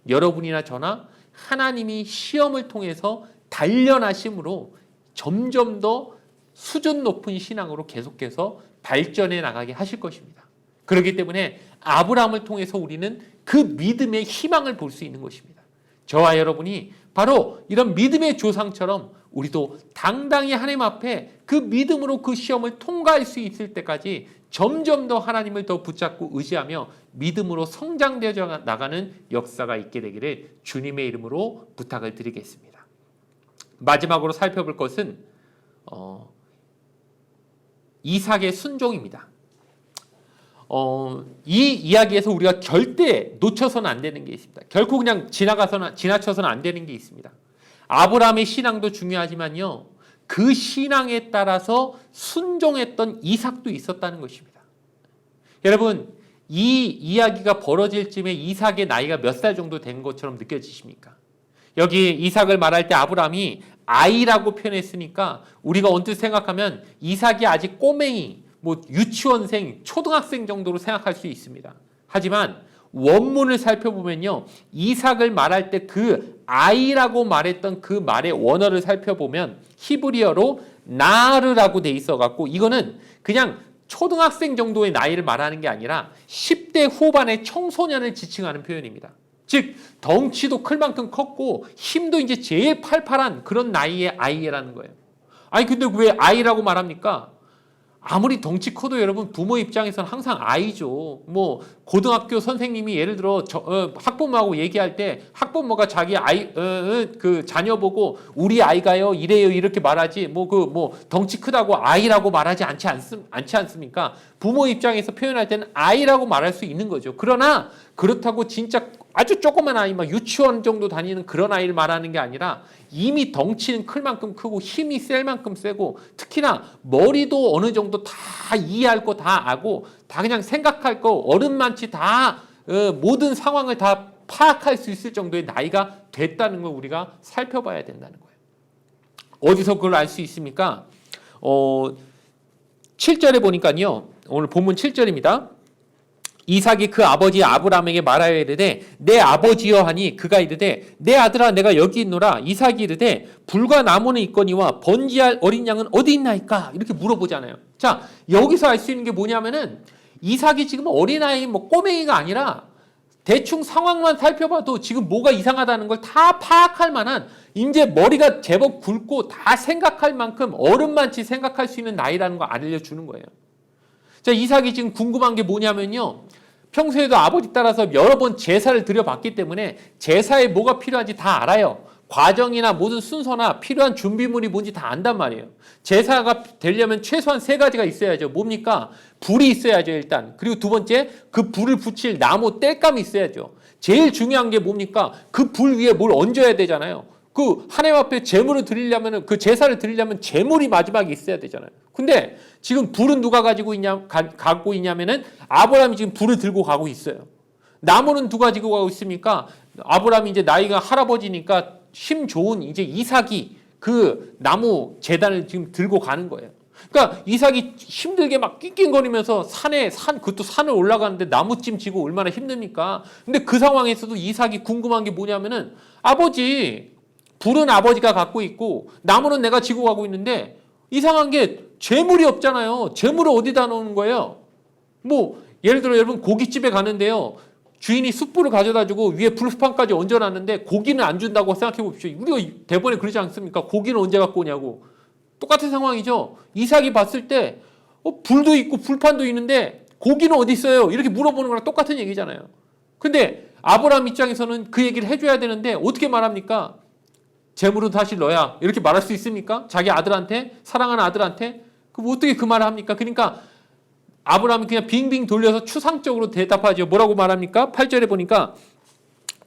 여러분이나 저나 하나님이 시험을 통해서 단련하심으로 점점 더 수준 높은 신앙으로 계속해서 발전해 나가게 하실 것입니다. 그렇기 때문에 아브라함을 통해서 우리는 그 믿음의 희망을 볼 수 있는 것입니다. 저와 여러분이 바로 이런 믿음의 조상처럼 우리도 당당히 하나님 앞에 그 믿음으로 그 시험을 통과할 수 있을 때까지 점점 더 하나님을 더 붙잡고 의지하며 믿음으로 성장되어 나가는 역사가 있게 되기를 주님의 이름으로 부탁을 드리겠습니다. 마지막으로 살펴볼 것은 이삭의 순종입니다. 이 이야기에서 우리가 절대 놓쳐서는 안 되는 게 있습니다. 결코 그냥 지나쳐서는 안 되는 게 있습니다. 아브라함의 신앙도 중요하지만요. 그 신앙에 따라서 순종했던 이삭도 있었다는 것입니다. 여러분, 이 이야기가 벌어질 쯤에 이삭의 나이가 몇 살 정도 된 것처럼 느껴지십니까? 여기 이삭을 말할 때 아브라함이 아이라고 표현했으니까 우리가 언뜻 생각하면 이삭이 아직 꼬맹이, 유치원생, 초등학생 정도로 생각할 수 있습니다. 하지만 원문을 살펴보면요. 이삭을 말할 때 그 아이라고 말했던 그 말의 원어를 살펴보면 히브리어로 나르라고 돼 있어갖고 이거는 그냥 초등학생 정도의 나이를 말하는 게 아니라 10대 후반의 청소년을 지칭하는 표현입니다. 즉 덩치도 클 만큼 컸고 힘도 이제 제일 팔팔한 그런 나이의 아이라는 거예요. 아니 근데 왜 아이라고 말합니까? 아무리 덩치 커도 여러분 부모 입장에서는 항상 아이죠. 고등학교 선생님이 예를 들어 학부모하고 얘기할 때 학부모가 자기 아이 그 자녀 보고 우리 아이가요 이래요 이렇게 말하지 덩치 크다고 아이라고 말하지 않지 않습니까? 부모 입장에서 표현할 때는 아이라고 말할 수 있는 거죠. 그러나 그렇다고 진짜 아주 조그만 아이 막 유치원 정도 다니는 그런 아이를 말하는 게 아니라 이미 덩치는 클 만큼 크고 힘이 셀 만큼 세고 특히나 머리도 어느 정도 다 이해할 거 다 아고 다 그냥 생각할 거 어른만치 다 모든 상황을 다 파악할 수 있을 정도의 나이가 됐다는 걸 우리가 살펴봐야 된다는 거예요. 어디서 그걸 알 수 있습니까? 7절에 보니까요. 오늘 본문 7절입니다. 이삭이 그 아버지 아브라함에게 말하여 이르되 내 아버지여 하니 그가 이르되 내 아들아 내가 여기 있노라. 이삭이 이르되 불과 나무는 있거니와 번지할 어린 양은 어디 있나이까? 이렇게 물어보잖아요. 자, 여기서 알 수 있는 게 뭐냐면은 이삭이 지금 어린아이 꼬맹이가 아니라 대충 상황만 살펴봐도 지금 뭐가 이상하다는 걸 다 파악할 만한 이제 머리가 제법 굵고 다 생각할 만큼 어른만치 생각할 수 있는 나이라는 걸 알려주는 거예요. 자, 이삭이 지금 궁금한 게 뭐냐면요. 평소에도 아버지 따라서 여러 번 제사를 드려봤기 때문에 제사에 뭐가 필요한지 다 알아요. 과정이나 모든 순서나 필요한 준비물이 뭔지 다 안단 말이에요. 제사가 되려면 최소한 3가지가 있어야죠. 뭡니까? 불이 있어야죠, 일단. 그리고 두 번째, 그 불을 붙일 나무 땔감이 있어야죠. 제일 중요한 게 뭡니까? 그 불 위에 뭘 얹어야 되잖아요. 그 하나님 앞에 제물을 드리려면 그 제사를 드리려면 제물이 마지막에 있어야 되잖아요. 근데 지금 불은 누가 갖고 있냐면은 아브라함이 지금 불을 들고 가고 있어요. 나무는 누가 지고 가고 있습니까? 아브라함이 이제 나이가 할아버지니까 힘 좋은 이제 이삭이 그 나무 제단을 지금 들고 가는 거예요. 그러니까 이삭이 힘들게 막 낑낑거리면서 그것도 산을 올라가는데 나무찜 지고 얼마나 힘듭니까? 근데 그 상황에서도 이삭이 궁금한 게 뭐냐면은 아버지, 불은 아버지가 갖고 있고 나무는 내가 지고 가고 있는데 이상한 게 재물이 없잖아요. 재물을 어디다 놓는 거예요? 뭐 예를 들어 여러분 고깃집에 가는데요. 주인이 숯불을 가져다 주고 위에 불판까지 얹어놨는데 고기는 안 준다고 생각해 봅시오. 우리가 대본에 그러지 않습니까? 고기는 언제 갖고 오냐고. 똑같은 상황이죠. 이삭이 봤을 때 불도 있고 불판도 있는데 고기는 어디 있어요? 이렇게 물어보는 거랑 똑같은 얘기잖아요. 근데 아브라함 입장에서는 그 얘기를 해줘야 되는데 어떻게 말합니까? 재물은 사실 너야. 이렇게 말할 수 있습니까? 자기 아들한테, 사랑하는 아들한테? 그럼 어떻게 그 말을 합니까? 그러니까 아브라함이 그냥 빙빙 돌려서 추상적으로 대답하죠. 뭐라고 말합니까? 8절에 보니까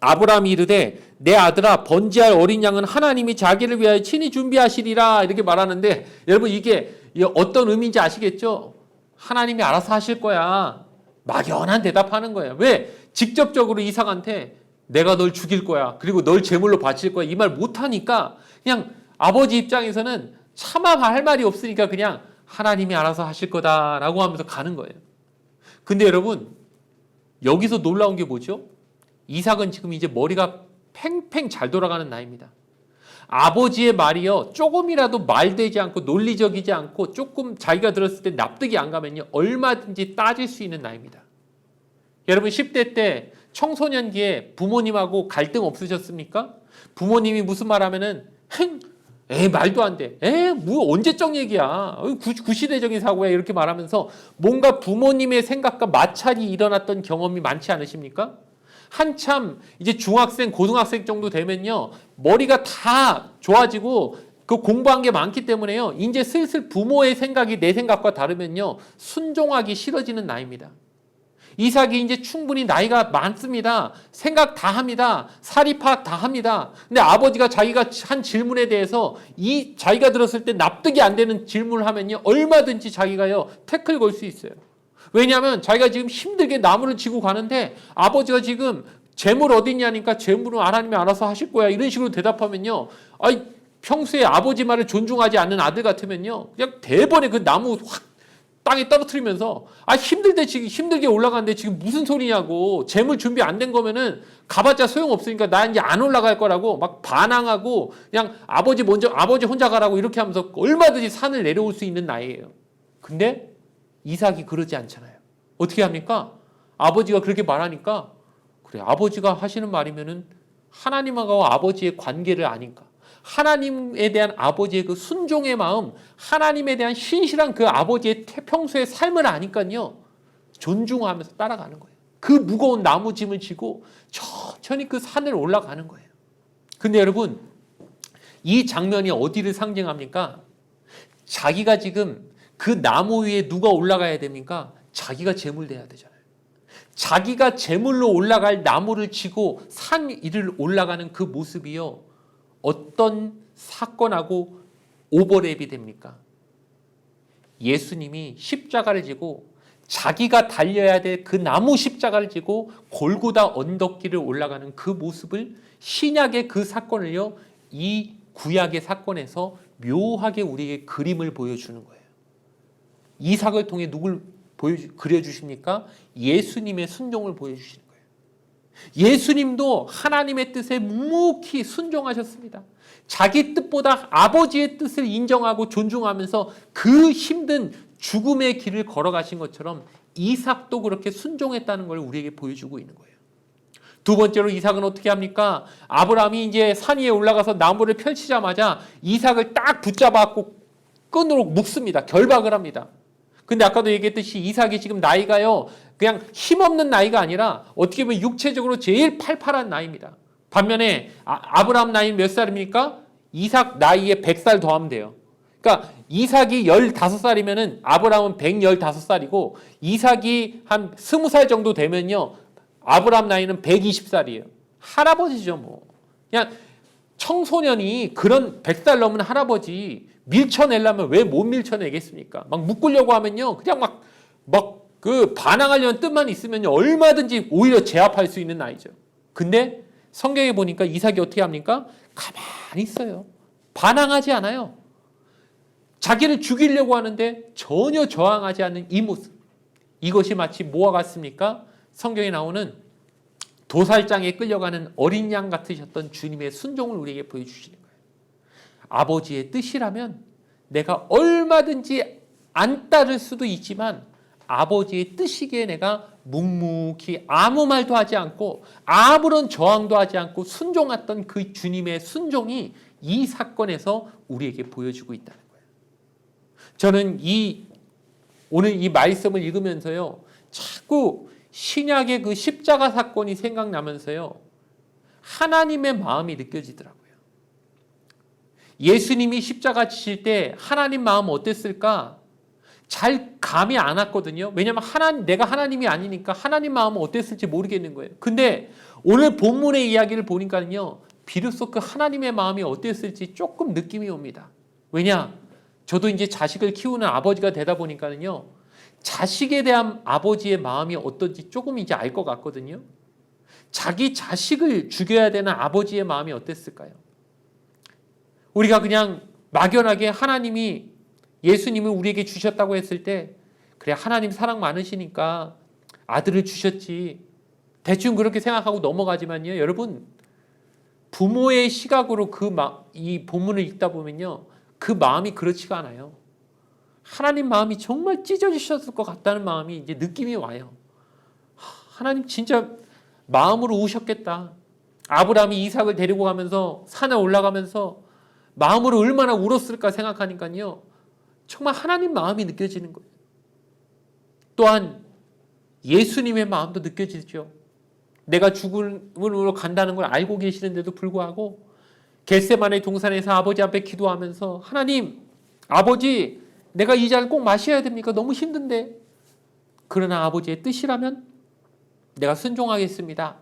아브라함이 이르되 내 아들아 번제할 어린 양은 하나님이 자기를 위하여 친히 준비하시리라 이렇게 말하는데 여러분 이게 어떤 의미인지 아시겠죠? 하나님이 알아서 하실 거야. 막연한 대답하는 거예요. 왜? 직접적으로 이삭한테 내가 널 죽일 거야. 그리고 널 제물로 바칠 거야. 이 말 못하니까 그냥 아버지 입장에서는 차마 할 말이 없으니까 그냥 하나님이 알아서 하실 거다라고 하면서 가는 거예요. 근데 여러분 여기서 놀라운 게 뭐죠? 이삭은 지금 이제 머리가 팽팽 잘 돌아가는 나이입니다. 아버지의 말이요 조금이라도 말되지 않고 논리적이지 않고 조금 자기가 들었을 때 납득이 안 가면요 얼마든지 따질 수 있는 나이입니다. 여러분 10대 때 청소년기에 부모님하고 갈등 없으셨습니까? 부모님이 무슨 말 하면은 말도 안 돼. 뭐 언제적 얘기야. 구시대적인 사고야. 이렇게 말하면서 뭔가 부모님의 생각과 마찰이 일어났던 경험이 많지 않으십니까? 한참 이제 중학생, 고등학생 정도 되면요. 머리가 다 좋아지고 그 공부한 게 많기 때문에요. 이제 슬슬 부모의 생각이 내 생각과 다르면요. 순종하기 싫어지는 나이입니다. 이삭이 이제 충분히 나이가 많습니다. 생각 다 합니다. 사리 파악 다 합니다. 근데 아버지가 자기가 한 질문에 대해서 자기가 들었을 때 납득이 안 되는 질문을 하면요. 얼마든지 자기가요. 태클 걸 수 있어요. 왜냐하면 자기가 지금 힘들게 나무를 지고 가는데 아버지가 지금 재물 어디 있냐니까 재물은 하나님이 알아서 하실 거야. 이런 식으로 대답하면요. 평소에 아버지 말을 존중하지 않는 아들 같으면요. 그냥 대번에 그 나무 확 땅에 떨어뜨리면서 힘들게 올라가는데 지금 무슨 소리냐고 재물 준비 안 된 거면은 가봤자 소용없으니까 나 이제 안 올라갈 거라고 막 반항하고 그냥 아버지 혼자 가라고 이렇게 하면서 얼마든지 산을 내려올 수 있는 나이예요. 근데 이삭이 그러지 않잖아요. 어떻게 합니까? 아버지가 그렇게 말하니까 그래 아버지가 하시는 말이면은 하나님하고 아버지의 관계를 아니까 하나님에 대한 아버지의 그 순종의 마음, 하나님에 대한 신실한 그 아버지의 평소의 삶을 아니까요. 존중하면서 따라가는 거예요. 그 무거운 나무짐을 지고 천천히 그 산을 올라가는 거예요. 근데 여러분 이 장면이 어디를 상징합니까? 자기가 지금 그 나무 위에 누가 올라가야 됩니까? 자기가 제물 돼야 되잖아요. 자기가 제물로 올라갈 나무를 지고 산 위를 올라가는 그 모습이요. 어떤 사건하고 오버랩이 됩니까? 예수님이 십자가를 지고 자기가 달려야 될 그 나무 십자가를 지고 골고다 언덕길을 올라가는 그 모습을 신약의 그 사건을요. 이 구약의 사건에서 묘하게 우리에게 그림을 보여주는 거예요. 이삭을 통해 누굴 그려주십니까? 예수님의 순종을 보여주시는 거예요. 예수님도 하나님의 뜻에 묵묵히 순종하셨습니다. 자기 뜻보다 아버지의 뜻을 인정하고 존중하면서 그 힘든 죽음의 길을 걸어가신 것처럼 이삭도 그렇게 순종했다는 걸 우리에게 보여주고 있는 거예요. 두 번째로 이삭은 어떻게 합니까? 아브라함이 이제 산 위에 올라가서 나무를 펼치자마자 이삭을 딱 붙잡아갖고 끈으로 묶습니다. 결박을 합니다. 근데 아까도 얘기했듯이 이삭이 지금 나이가요. 그냥 힘없는 나이가 아니라 어떻게 보면 육체적으로 제일 팔팔한 나이입니다. 반면에 아브라함 나이는 몇 살입니까? 이삭 나이에 100살 더하면 돼요. 그러니까 이삭이 15살이면은 아브라함은 115살이고 이삭이 한 20살 정도 되면요. 아브라함 나이는 120살이에요. 할아버지죠, 뭐. 그냥 청소년이 그런 100살 넘은 할아버지 밀쳐내려면 왜 못 밀쳐내겠습니까? 막 묶으려고 하면요. 그냥 막 그 반항하려는 뜻만 있으면요. 얼마든지 오히려 제압할 수 있는 나이죠. 근데 성경에 보니까 이삭이 어떻게 합니까? 가만히 있어요. 반항하지 않아요. 자기를 죽이려고 하는데 전혀 저항하지 않는 이 모습. 이것이 마치 뭐와 같습니까? 성경에 나오는 도살장에 끌려가는 어린 양 같으셨던 주님의 순종을 우리에게 보여주시는 거예요. 아버지의 뜻이라면 내가 얼마든지 안 따를 수도 있지만 아버지의 뜻이기에 내가 묵묵히 아무 말도 하지 않고 아무런 저항도 하지 않고 순종했던 그 주님의 순종이 이 사건에서 우리에게 보여주고 있다는 거예요. 저는 오늘 이 말씀을 읽으면서요, 자꾸 신약의 그 십자가 사건이 생각나면서요, 하나님의 마음이 느껴지더라고요. 예수님이 십자가 지실 때 하나님 마음 어땠을까? 잘 감이 안 왔거든요. 왜냐하면 내가 하나님이 아니니까 하나님 마음은 어땠을지 모르겠는 거예요. 근데 오늘 본문의 이야기를 보니까요, 비로소 그 하나님의 마음이 어땠을지 조금 느낌이 옵니다. 왜냐? 저도 이제 자식을 키우는 아버지가 되다 보니까요, 자식에 대한 아버지의 마음이 어떤지 조금 이제 알 것 같거든요. 자기 자식을 죽여야 되는 아버지의 마음이 어땠을까요? 우리가 그냥 막연하게 하나님이 예수님을 우리에게 주셨다고 했을 때, 그래, 하나님 사랑 많으시니까 아들을 주셨지, 대충 그렇게 생각하고 넘어가지만요, 여러분, 부모의 시각으로 이 본문을 읽다 보면요, 그 마음이 그렇지가 않아요. 하나님 마음이 정말 찢어지셨을 것 같다는 마음이 이제 느낌이 와요. 하나님 진짜 마음으로 우셨겠다. 아브라함이 이삭을 데리고 가면서 산에 올라가면서 마음으로 얼마나 울었을까 생각하니까요, 정말 하나님 마음이 느껴지는 거예요. 또한 예수님의 마음도 느껴지죠. 내가 죽음으로 간다는 걸 알고 계시는데도 불구하고 겟세마네 동산에서 아버지 앞에 기도하면서, 하나님, 아버지, 내가 이 잔을 꼭 마셔야 됩니까? 너무 힘든데. 그러나 아버지의 뜻이라면 내가 순종하겠습니다.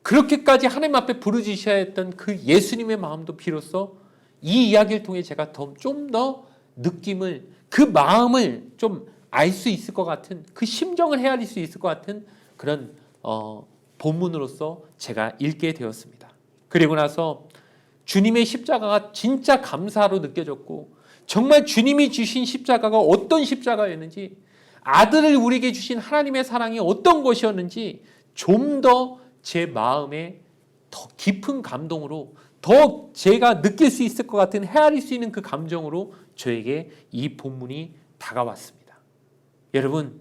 그렇게까지 하나님 앞에 부르짖으셔야 했던 그 예수님의 마음도 비로소 이 이야기를 통해 제가 좀 더 느낌을, 그 마음을 좀 알 수 있을 것 같은, 그 심정을 헤아릴 수 있을 것 같은 그런 본문으로서 제가 읽게 되었습니다. 그리고 나서 주님의 십자가가 진짜 감사로 느껴졌고, 정말 주님이 주신 십자가가 어떤 십자가였는지, 아들을 우리에게 주신 하나님의 사랑이 어떤 것이었는지 좀 더 제 마음에 더 깊은 감동으로, 더 제가 느낄 수 있을 것 같은, 헤아릴 수 있는 그 감정으로 저에게 이 본문이 다가왔습니다. 여러분,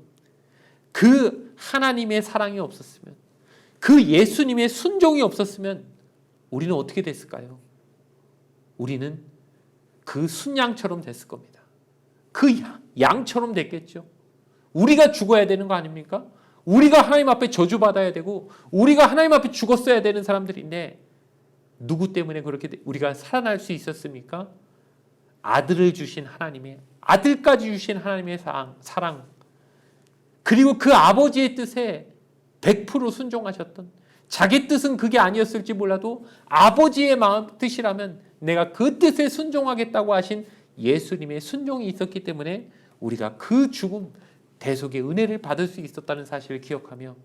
그 하나님의 사랑이 없었으면, 그 예수님의 순종이 없었으면 우리는 어떻게 됐을까요? 우리는 그 순양처럼 됐을 겁니다. 그 양처럼 됐겠죠. 우리가 죽어야 되는 거 아닙니까? 우리가 하나님 앞에 저주받아야 되고 우리가 하나님 앞에 죽었어야 되는 사람들인데, 누구 때문에 그렇게 우리가 살아날 수 있었습니까? 아들을 주신 하나님의, 아들까지 주신 하나님의 사랑, 그리고 그 아버지의 뜻에 100% 순종하셨던, 자기 뜻은 그게 아니었을지 몰라도 아버지의 마음 뜻이라면 내가 그 뜻에 순종하겠다고 하신 예수님의 순종이 있었기 때문에 우리가 그 죽음, 대속의 은혜를 받을 수 있었다는 사실을 기억하며,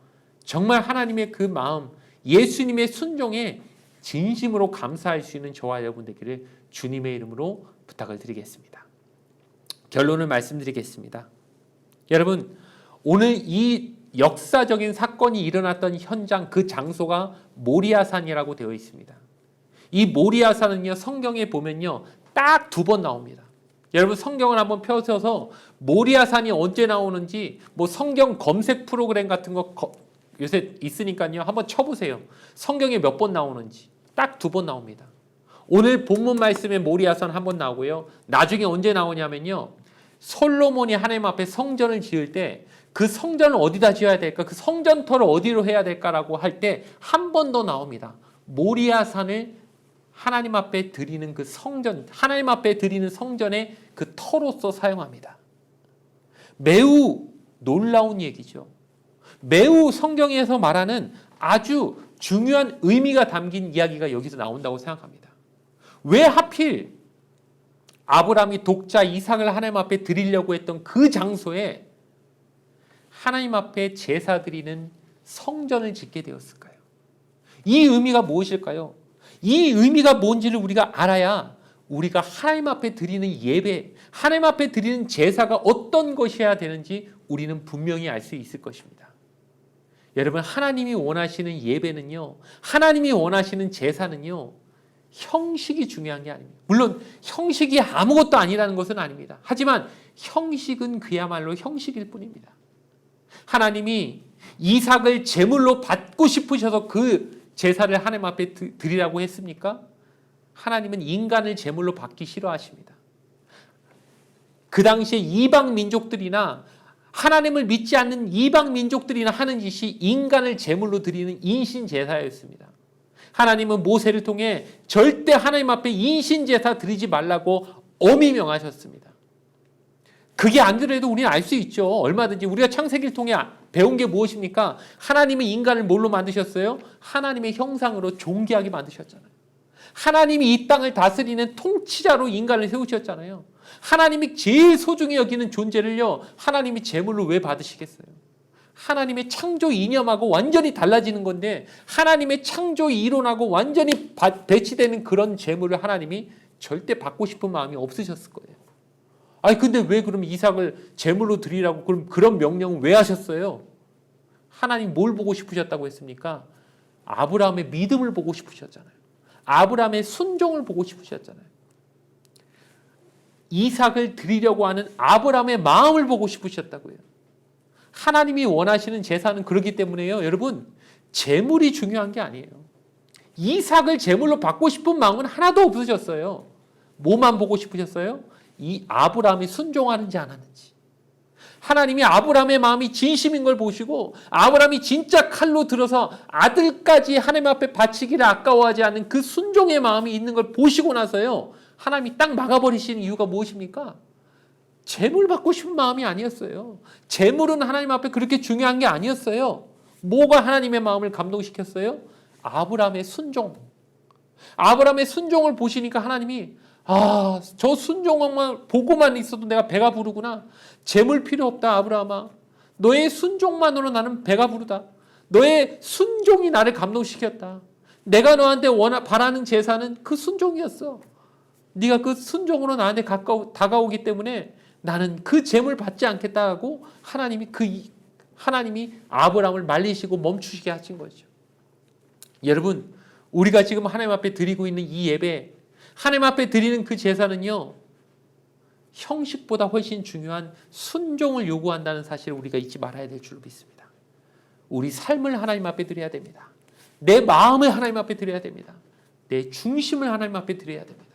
정말 하나님의 그 마음, 예수님의 순종에 진심으로 감사할 수 있는 저와 여러분 되기를 주님의 이름으로 부탁을 드리겠습니다. 결론을 말씀드리겠습니다. 여러분, 오늘 이 역사적인 사건이 일어났던 현장, 그 장소가 모리아산이라고 되어 있습니다. 이 모리아산은요, 성경에 보면요, 딱 2번 나옵니다. 여러분, 성경을 한번 펴셔서 모리아산이 언제 나오는지 뭐 성경 검색 프로그램 같은 거 요새 있으니까요, 한번 쳐보세요. 성경에 몇 번 나오는지 딱 2번 나옵니다. 오늘 본문 말씀에 모리아산 한번 나오고요, 나중에 언제 나오냐면요, 솔로몬이 하나님 앞에 성전을 지을 때 그 성전을 어디다 지어야 될까, 그 성전터를 어디로 해야 될까라고 할 때 한 번 더 나옵니다. 모리아산을 하나님 앞에 드리는 그 성전, 하나님 앞에 드리는 성전의 그 터로서 사용합니다. 매우 놀라운 얘기죠. 매우 성경에서 말하는 아주 중요한 의미가 담긴 이야기가 여기서 나온다고 생각합니다. 왜 하필 아브라함이 독자 이삭을 하나님 앞에 드리려고 했던 그 장소에 하나님 앞에 제사 드리는 성전을 짓게 되었을까요? 이 의미가 무엇일까요? 이 의미가 뭔지를 우리가 알아야 우리가 하나님 앞에 드리는 예배, 하나님 앞에 드리는 제사가 어떤 것이어야 되는지 우리는 분명히 알 수 있을 것입니다. 여러분, 하나님이 원하시는 예배는요, 하나님이 원하시는 제사는요, 형식이 중요한 게 아닙니다. 물론 형식이 아무것도 아니라는 것은 아닙니다. 하지만 형식은 그야말로 형식일 뿐입니다. 하나님이 이삭을 제물로 받고 싶으셔서 그 제사를 하나님 앞에 드리라고 했습니까? 하나님은 인간을 제물로 받기 싫어하십니다. 그 당시에 이방 민족들이나 하나님을 믿지 않는 이방 민족들이나 하는 짓이 인간을 제물로 드리는 인신 제사였습니다. 하나님은 모세를 통해 절대 하나님 앞에 인신 제사 드리지 말라고 엄히 명하셨습니다. 그게 안 되더라도 우리는 알 수 있죠. 얼마든지 우리가 창세기를 통해 배운 게 무엇입니까? 하나님은 인간을 뭘로 만드셨어요? 하나님의 형상으로 존귀하게 만드셨잖아요. 하나님이 이 땅을 다스리는 통치자로 인간을 세우셨잖아요. 하나님이 제일 소중히 여기는 존재를요, 하나님이 제물로 왜 받으시겠어요? 하나님의 창조 이념하고 완전히 달라지는 건데, 하나님의 창조 이론하고 완전히 배치되는 그런 제물을 하나님이 절대 받고 싶은 마음이 없으셨을 거예요. 아니 근데 왜 그럼 이삭을 제물로 드리라고 그런 명령을 왜 하셨어요? 하나님 뭘 보고 싶으셨다고 했습니까? 아브라함의 믿음을 보고 싶으셨잖아요. 아브라함의 순종을 보고 싶으셨잖아요. 이삭을 드리려고 하는 아브라함의 마음을 보고 싶으셨다고요. 하나님이 원하시는 제사는 그렇기 때문에요. 여러분, 제물이 중요한 게 아니에요. 이삭을 제물로 받고 싶은 마음은 하나도 없으셨어요. 뭐만 보고 싶으셨어요? 이 아브라함이 순종하는지 안 하는지. 하나님이 아브라함의 마음이 진심인 걸 보시고 아브라함이 진짜 칼로 들어서 아들까지 하나님 앞에 바치기를 아까워하지 않는 그 순종의 마음이 있는 걸 보시고 나서요, 하나님이 딱 막아버리시는 이유가 무엇입니까? 제물 받고 싶은 마음이 아니었어요. 제물은 하나님 앞에 그렇게 중요한 게 아니었어요. 뭐가 하나님의 마음을 감동시켰어요? 아브라함의 순종. 아브라함의 순종을 보시니까 하나님이 저 순종만 보고만 있어도 내가 배가 부르구나. 제물 필요 없다, 아브라함아. 너의 순종만으로 나는 배가 부르다. 너의 순종이 나를 감동시켰다. 내가 너한테 바라는 제사는 그 순종이었어. 네가 그 순종으로 나한테 다가오기 때문에 나는 그 제물 받지 않겠다 하고 하나님이 아브라함을 말리시고 멈추시게 하신 거죠. 여러분, 우리가 지금 하나님 앞에 드리고 있는 이 예배, 하나님 앞에 드리는 그 제사는요, 형식보다 훨씬 중요한 순종을 요구한다는 사실을 우리가 잊지 말아야 될 줄로 믿습니다. 우리 삶을 하나님 앞에 드려야 됩니다. 내 마음을 하나님 앞에 드려야 됩니다. 내 중심을 하나님 앞에 드려야 됩니다.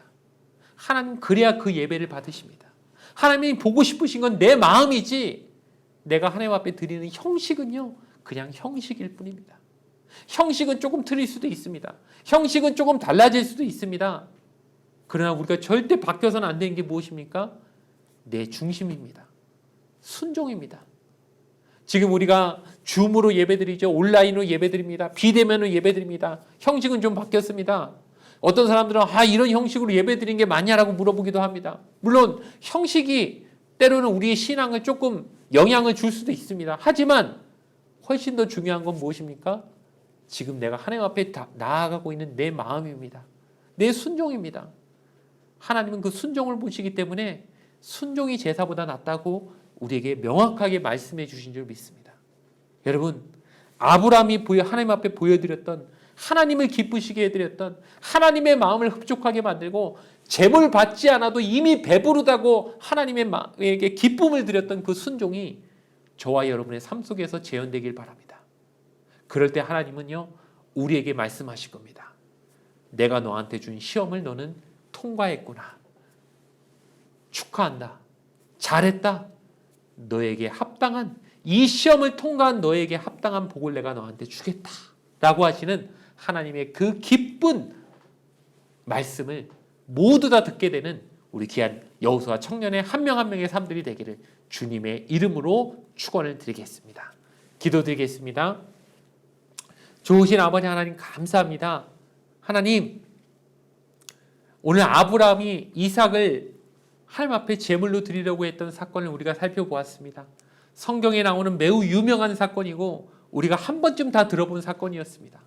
하나님 그래야 그 예배를 받으십니다. 하나님이 보고 싶으신 건 내 마음이지, 내가 하나님 앞에 드리는 형식은요, 그냥 형식일 뿐입니다. 형식은 조금 틀릴 수도 있습니다. 형식은 조금 달라질 수도 있습니다. 그러나 우리가 절대 바뀌어서는 안 되는 게 무엇입니까? 내 중심입니다. 순종입니다. 지금 우리가 줌으로 예배드리죠. 온라인으로 예배드립니다. 비대면으로 예배드립니다. 형식은 좀 바뀌었습니다. 어떤 사람들은 이런 형식으로 예배드리는 게 맞냐라고 물어보기도 합니다. 물론 형식이 때로는 우리의 신앙을 조금 영향을 줄 수도 있습니다. 하지만 훨씬 더 중요한 건 무엇입니까? 지금 내가 하나님 앞에 나아가고 있는 내 마음입니다. 내 순종입니다. 하나님은 그 순종을 보시기 때문에 순종이 제사보다 낫다고 우리에게 명확하게 말씀해 주신 줄 믿습니다. 여러분, 아브라함이 하나님 앞에 보여드렸던, 하나님을 기쁘시게 해드렸던, 하나님의 마음을 흡족하게 만들고 제물 받지 않아도 이미 배부르다고 하나님에게 기쁨을 드렸던 그 순종이 저와 여러분의 삶 속에서 재현되길 바랍니다. 그럴 때 하나님은요, 우리에게 말씀하실 겁니다. 내가 너한테 준 시험을 너는 통과했구나. 축하한다. 잘했다. 너에게 합당한, 이 시험을 통과한 너에게 합당한 복을 내가 너한테 주겠다 라고 하시는 하나님의 그 기쁜 말씀을 모두 다 듣게 되는 우리 귀한 여호수아 청년의 한 명 한 명의 삶들이 되기를 주님의 이름으로 축원을 드리겠습니다. 기도드리겠습니다. 좋으신 아버지 하나님, 감사합니다. 하나님, 오늘 아브라함이 이삭을 하나님 앞에 제물로 드리려고 했던 사건을 우리가 살펴보았습니다. 성경에 나오는 매우 유명한 사건이고 우리가 한 번쯤 다 들어본 사건이었습니다.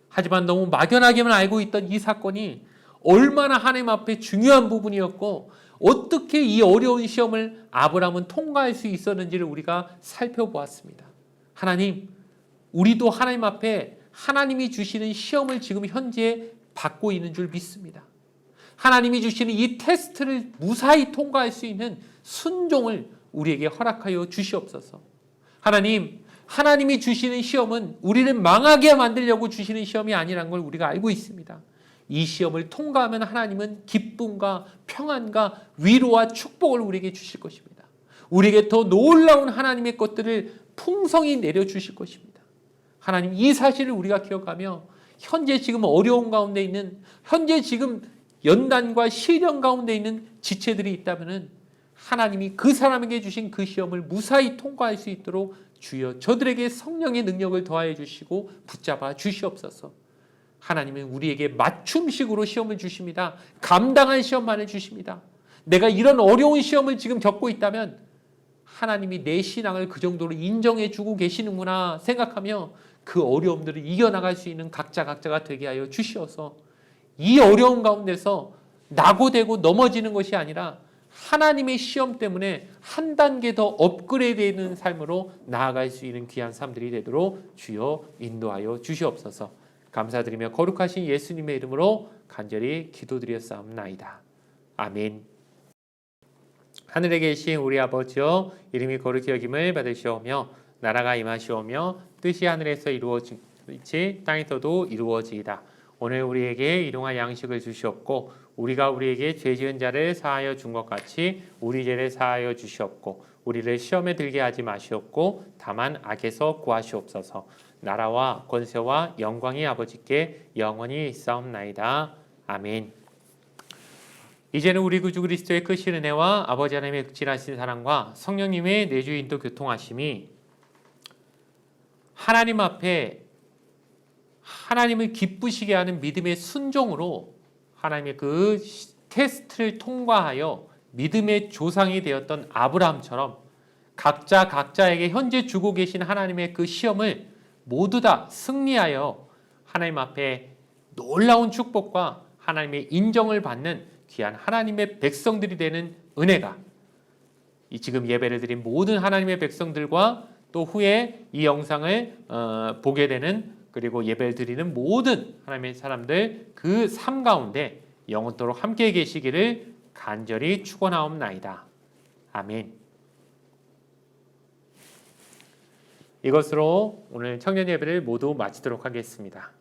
하지만 너무 막연하게만 알고 있던 이 사건이 얼마나 하나님 앞에 중요한 부분이었고 어떻게 이 어려운 시험을 아브라함은 통과할 수 있었는지를 우리가 살펴보았습니다. 하나님, 우리도 하나님 앞에 하나님이 주시는 시험을 지금 현재 받고 있는 줄 믿습니다. 하나님이 주시는 이 테스트를 무사히 통과할 수 있는 순종을 우리에게 허락하여 주시옵소서. 하나님, 하나님이 주시는 시험은 우리를 망하게 만들려고 주시는 시험이 아니라는 걸 우리가 알고 있습니다. 이 시험을 통과하면 하나님은 기쁨과 평안과 위로와 축복을 우리에게 주실 것입니다. 우리에게 더 놀라운 하나님의 것들을 풍성히 내려주실 것입니다. 하나님, 이 사실을 우리가 기억하며 현재 지금 어려운 가운데 있는, 현재 지금 연단과 시련 가운데 있는 지체들이 있다면 하나님이 그 사람에게 주신 그 시험을 무사히 통과할 수 있도록 주여 저들에게 성령의 능력을 더하여 주시고 붙잡아 주시옵소서. 하나님은 우리에게 맞춤식으로 시험을 주십니다. 감당할 시험만을 주십니다. 내가 이런 어려운 시험을 지금 겪고 있다면 하나님이 내 신앙을 그 정도로 인정해 주고 계시는구나 생각하며 그 어려움들을 이겨나갈 수 있는 각자가 되게 하여 주시어서 이 어려운 가운데서 낙오되고 넘어지는 것이 아니라 하나님의 시험 때문에 한 단계 더 업그레이드되는 삶으로 나아갈 수 있는 귀한 삶들이 되도록 주여 인도하여 주시옵소서. 감사드리며 거룩하신 예수님의 이름으로 간절히 기도드렸사옵나이다. 아멘. 하늘에 계신 우리 아버지여, 이름이 거룩히 여김을 받으시오며 나라가 임하시오며 뜻이 하늘에서 이루어지듯이 땅에서도 이루어지이다. 오늘 우리에게 일용할 양식을 주시옵고 우리가 우리에게 죄 지은 자를 사하여 준 것 같이 우리 죄를 사하여 주시옵고 우리를 시험에 들게 하지 마시옵고 다만 악에서 구하시옵소서. 나라와 권세와 영광이 아버지께 영원히 있사옵나이다. 아멘. 이제는 우리 구주 그리스도의 크신 은혜와 아버지 하나님의 극진하신 사랑과 성령님의 내주 인도 교통하심이 하나님 앞에 하나님을 기쁘시게 하는 믿음의 순종으로 하나님의 그 테스트를 통과하여 믿음의 조상이 되었던 아브라함처럼 각자에게 현재 주고 계신 하나님의 그 시험을 모두 다 승리하여 하나님 앞에 놀라운 축복과 하나님의 인정을 받는 귀한 하나님의 백성들이 되는 은혜가 이 지금 예배를 드린 모든 하나님의 백성들과 또 후에 이 영상을 보게 되는 그리고 예배를 드리는 모든 하나님의 사람들 그 삶 가운데 영원토록 함께 계시기를 간절히 축원하옵나이다. 아멘. 이것으로 오늘 청년 예배를 모두 마치도록 하겠습니다.